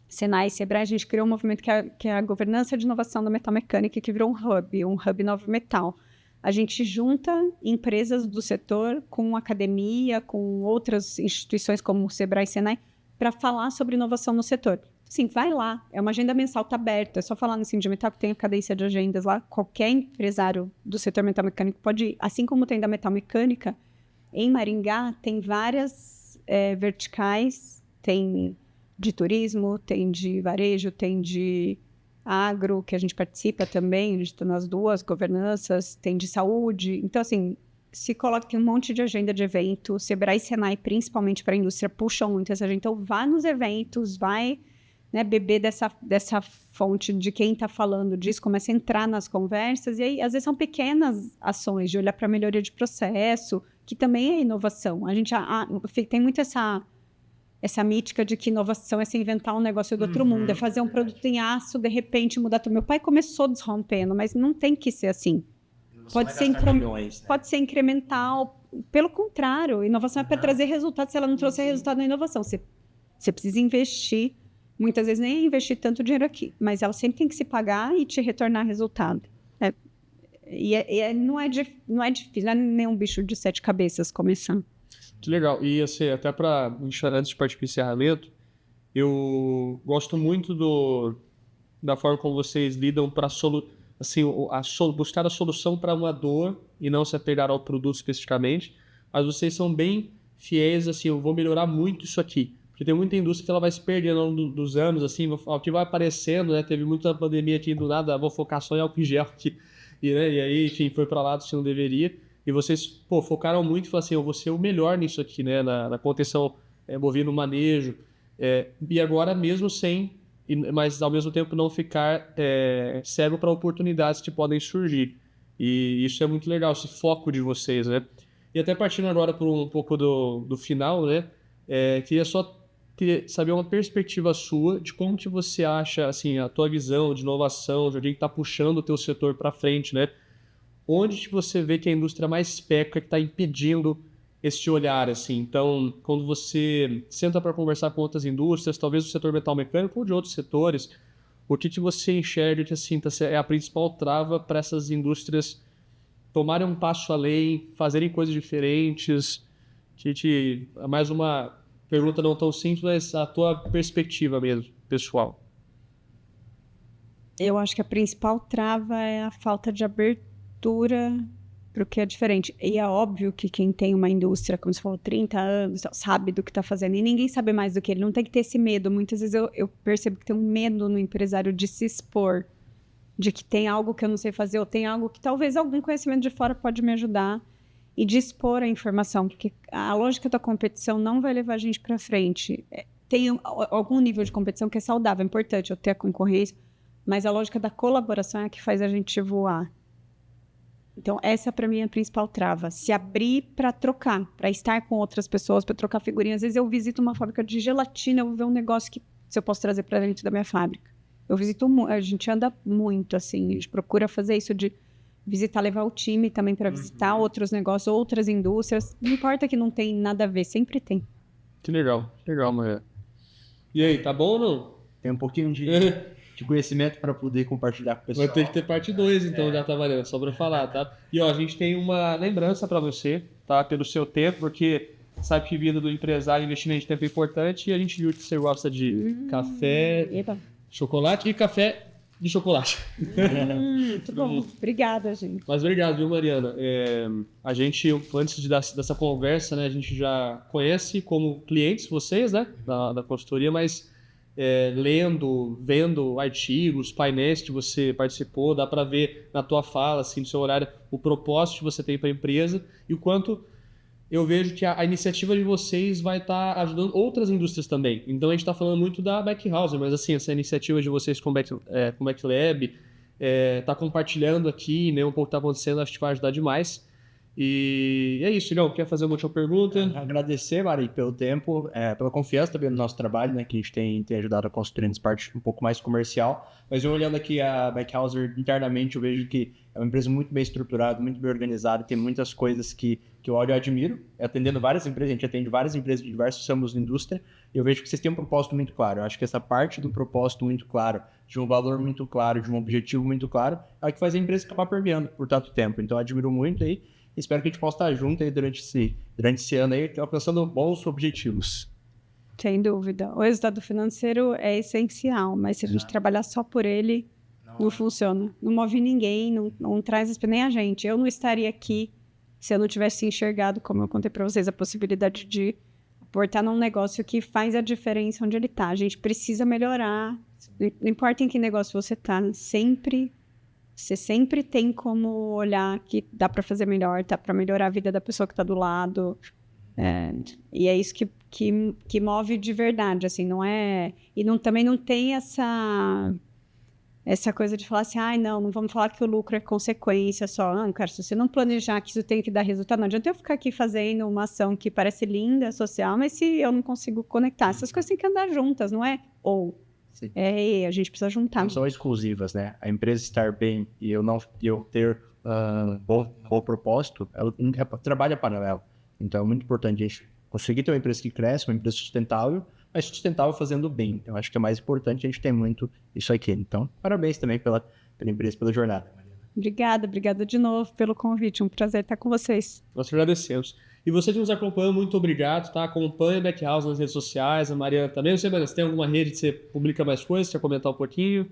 Senai e Sebrae, a gente criou um movimento que é a governança de inovação da metalmecânica, que virou um hub Novo Metal. A gente junta empresas do setor com academia, com outras instituições como o Sebrae e Senai, para falar sobre inovação no setor. Sim, vai lá, é uma agenda mensal, está aberta, é só falar no Sindimetal que tem a cadência de agendas lá, qualquer empresário do setor metalmecânico pode ir, assim como tem da metalmecânica, em Maringá tem várias verticais, tem de turismo, tem de varejo, tem de agro, que a gente participa também, a gente está nas duas governanças, tem de saúde, então assim, se coloca, tem um monte de agenda de evento, Sebrae e Senai, principalmente para a indústria, puxam muito essa agenda, então vá nos eventos, vai... beber dessa fonte de quem está falando disso, começa a entrar nas conversas, e aí, às vezes, são pequenas ações de olhar para a melhoria de processo, que também é inovação. A gente tem muito essa mítica de que inovação é se inventar um negócio do outro mundo, é fazer um produto em aço, de repente mudar tudo. Meu pai começou desrompendo, mas não tem que ser assim. Pode ser incremental. Pelo contrário, inovação é para trazer resultado. Se ela não trouxer resultado na inovação, você precisa investir muitas vezes nem é investir tanto dinheiro aqui, mas ela sempre tem que se pagar e te retornar resultado. Não é difícil, não é nenhum bicho de 7 cabeças começando. Muito legal. E assim, até para antes de partir para o encerramento, eu gosto muito da forma como vocês lidam para buscar a solução para uma dor e não se apegar ao produto especificamente, mas vocês são bem fiéis, assim, eu vou melhorar muito isso aqui. Porque tem muita indústria que ela vai se perdendo ao longo dos anos, assim, o que vai aparecendo, né? Teve muita pandemia aqui do nada, vou focar só em álcool em gel aqui. E aí, enfim, foi para lá do que não deveria. E vocês, focaram muito e falaram assim, eu vou ser o melhor nisso aqui, né? Na contenção bovino, manejo. E agora mesmo mas ao mesmo tempo não ficar cego para oportunidades que podem surgir. E isso é muito legal, esse foco de vocês, né? E até partindo agora por um pouco do final, né? Queria só saber uma perspectiva sua de como que você acha, assim, a tua visão de inovação, de alguém que está puxando o teu setor para frente, né? Onde que você vê que a indústria mais peca, que está impedindo esse olhar, assim? Então, quando você senta para conversar com outras indústrias, talvez do setor metal mecânico ou de outros setores, o que você enxerga que, assim, é a principal trava para essas indústrias tomarem um passo além, fazerem coisas diferentes? Mais uma pergunta não tão simples, mas a tua perspectiva mesmo, pessoal. Eu acho que a principal trava é a falta de abertura para o que é diferente. E é óbvio que quem tem uma indústria, como você falou, 30 anos, sabe do que está fazendo. E ninguém sabe mais do que ele. Não tem que ter esse medo. Muitas vezes eu percebo que tem um medo no empresário de se expor, de que tem algo que eu não sei fazer, ou tem algo que talvez algum conhecimento de fora pode me ajudar, e de expor a informação, porque a lógica da competição não vai levar a gente para frente. Tem algum nível de competição que é saudável, é importante eu ter a concorrência, mas a lógica da colaboração é a que faz a gente voar. Então, essa para mim é a principal trava. Se abrir para trocar, para estar com outras pessoas, para trocar figurinhas. Às vezes eu visito uma fábrica de gelatina, eu vou ver um negócio que se eu posso trazer para dentro da minha fábrica. Eu visito muito, a gente anda muito, assim, a gente procura fazer isso de visitar, levar o time também para visitar outros negócios, outras indústrias. Não importa que não tem nada a ver, sempre tem. Que legal, Maria. E aí, tá bom ou não? Tem um pouquinho de conhecimento para poder compartilhar com o pessoal. Vai ter que ter parte 2, então, já tá valendo, só pra falar, tá? E ó, a gente tem uma lembrança para você, tá? Pelo seu tempo, porque sabe que vida do empresário, investimento de tempo é importante, e a gente viu que você gosta de café, chocolate e café de chocolate. Muito bom. Obrigada, gente. Mas obrigado, viu, Mariana? A gente, antes dessa conversa, né, a gente já conhece como clientes vocês, né, da consultoria, mas vendo artigos, painéis que você participou, dá para ver na tua fala, assim, no seu horário, o propósito que você tem para a empresa e o quanto eu vejo que a iniciativa de vocês vai estar ajudando outras indústrias também. Então a gente está falando muito da Backhouse, mas assim, essa iniciativa de vocês com o Backlab, tá compartilhando aqui, né, um pouco que está acontecendo, acho que vai ajudar demais. E é isso, Ilhão, quer fazer uma última pergunta? Agradecer, Mari, pelo tempo, pela confiança também no nosso trabalho, né, que a gente tem ajudado a construir nessa parte um pouco mais comercial. Mas eu olhando aqui a Backhouse internamente, eu vejo que é uma empresa muito bem estruturada, muito bem organizada, tem muitas coisas que eu olho e admiro. Atendendo várias empresas, a gente atende várias empresas de diversos ramos da indústria, e eu vejo que vocês têm um propósito muito claro. Eu acho que essa parte do propósito muito claro, de um valor muito claro, de um objetivo muito claro, é o que faz a empresa acabar permeando por tanto tempo. Então eu admiro muito aí. Espero que a gente possa estar junto aí durante esse ano aí, alcançando bons objetivos. Sem dúvida. O resultado financeiro é essencial, mas se a gente trabalhar só por ele, não funciona. Não move ninguém, não traz nem a gente. Eu não estaria aqui se eu não tivesse enxergado, como eu contei para vocês, a possibilidade de aportar num negócio que faz a diferença onde ele está. A gente precisa melhorar. Não importa em que negócio você está, você sempre tem como olhar que dá para fazer melhor, dá para melhorar a vida da pessoa que está do lado. E é isso que move de verdade, assim, não é... E também não tem essa coisa de falar assim, não vamos falar que o lucro é consequência só. Não, cara, se você não planejar que isso tem que dar resultado, não adianta eu ficar aqui fazendo uma ação que parece linda, social, mas se eu não consigo conectar, essas coisas têm que andar juntas, não é? Sim. A gente precisa juntar. Não são exclusivas, né? A empresa estar bem e eu ter bom propósito, ela trabalha paralelo. Então é muito importante a gente conseguir ter uma empresa que cresce, uma empresa sustentável, mas sustentável fazendo bem. Então, acho que é mais importante, a gente tem muito isso aqui. Então, parabéns também pela empresa, pela jornada, Mariana. Obrigada de novo pelo convite. Um prazer estar com vocês. Nós te agradecemos. E você que nos acompanha, muito obrigado, tá? Acompanha a Backhouse nas redes sociais, a Mariana também. Não sei, Mariana, você tem alguma rede que você publica mais coisas? Quer comentar um pouquinho?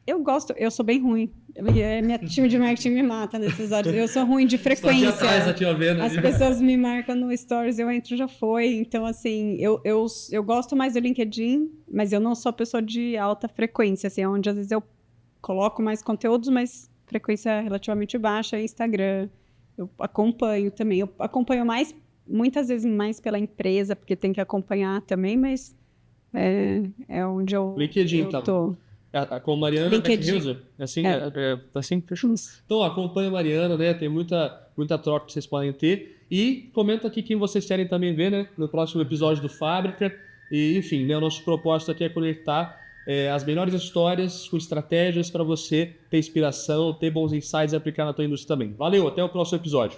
Eu sou bem ruim. Minha time de marketing me mata nesses horas. Eu sou ruim de frequência. Só atrás, aqui, ó, vendo As ali. pessoas me marcam no Stories, eu entro, já foi. Então, assim, eu gosto mais do LinkedIn, mas eu não sou pessoa de alta frequência, assim, onde às vezes eu coloco mais conteúdos, mas frequência relativamente baixa, Instagram. Eu acompanho também. Eu acompanho muitas vezes mais pela empresa, porque tem que acompanhar também, mas é onde eu, LinkedIn, eu então. tô. Com a Mariana LinkedIn. Beckhauser. Assim, fechou. Então, acompanha a Mariana, né? Tem muita troca que vocês podem ter. E comenta aqui quem vocês querem também ver, né? No próximo episódio do Fábrica. E, enfim, né? O nosso propósito aqui é conectar as melhores histórias com estratégias para você ter inspiração, ter bons insights e aplicar na tua indústria também. Valeu, até o próximo episódio.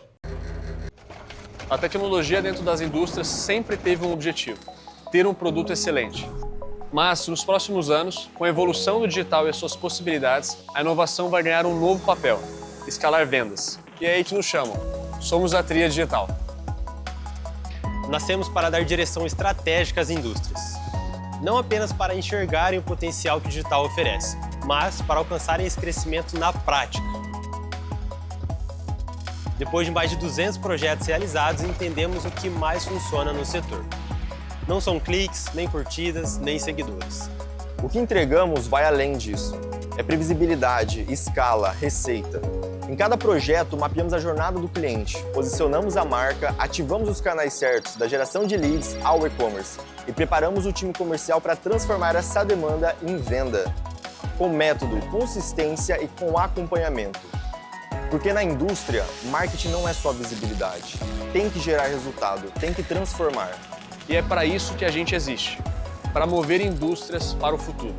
A tecnologia dentro das indústrias sempre teve um objetivo: ter um produto excelente. Mas, nos próximos anos, com a evolução do digital e as suas possibilidades, a inovação vai ganhar um novo papel: escalar vendas. E é aí que nos chamam. Somos a Tria Digital. Nascemos para dar direção estratégica às indústrias. Não apenas para enxergarem o potencial que o digital oferece, mas para alcançarem esse crescimento na prática. Depois de mais de 200 projetos realizados, entendemos o que mais funciona no setor. Não são cliques, nem curtidas, nem seguidores. O que entregamos vai além disso. É previsibilidade, escala, receita. Em cada projeto, mapeamos a jornada do cliente, posicionamos a marca, ativamos os canais certos, da geração de leads ao e-commerce, e preparamos o time comercial para transformar essa demanda em venda. Com método, consistência e com acompanhamento. Porque na indústria, marketing não é só visibilidade. Tem que gerar resultado, tem que transformar. E é para isso que a gente existe, para mover indústrias para o futuro.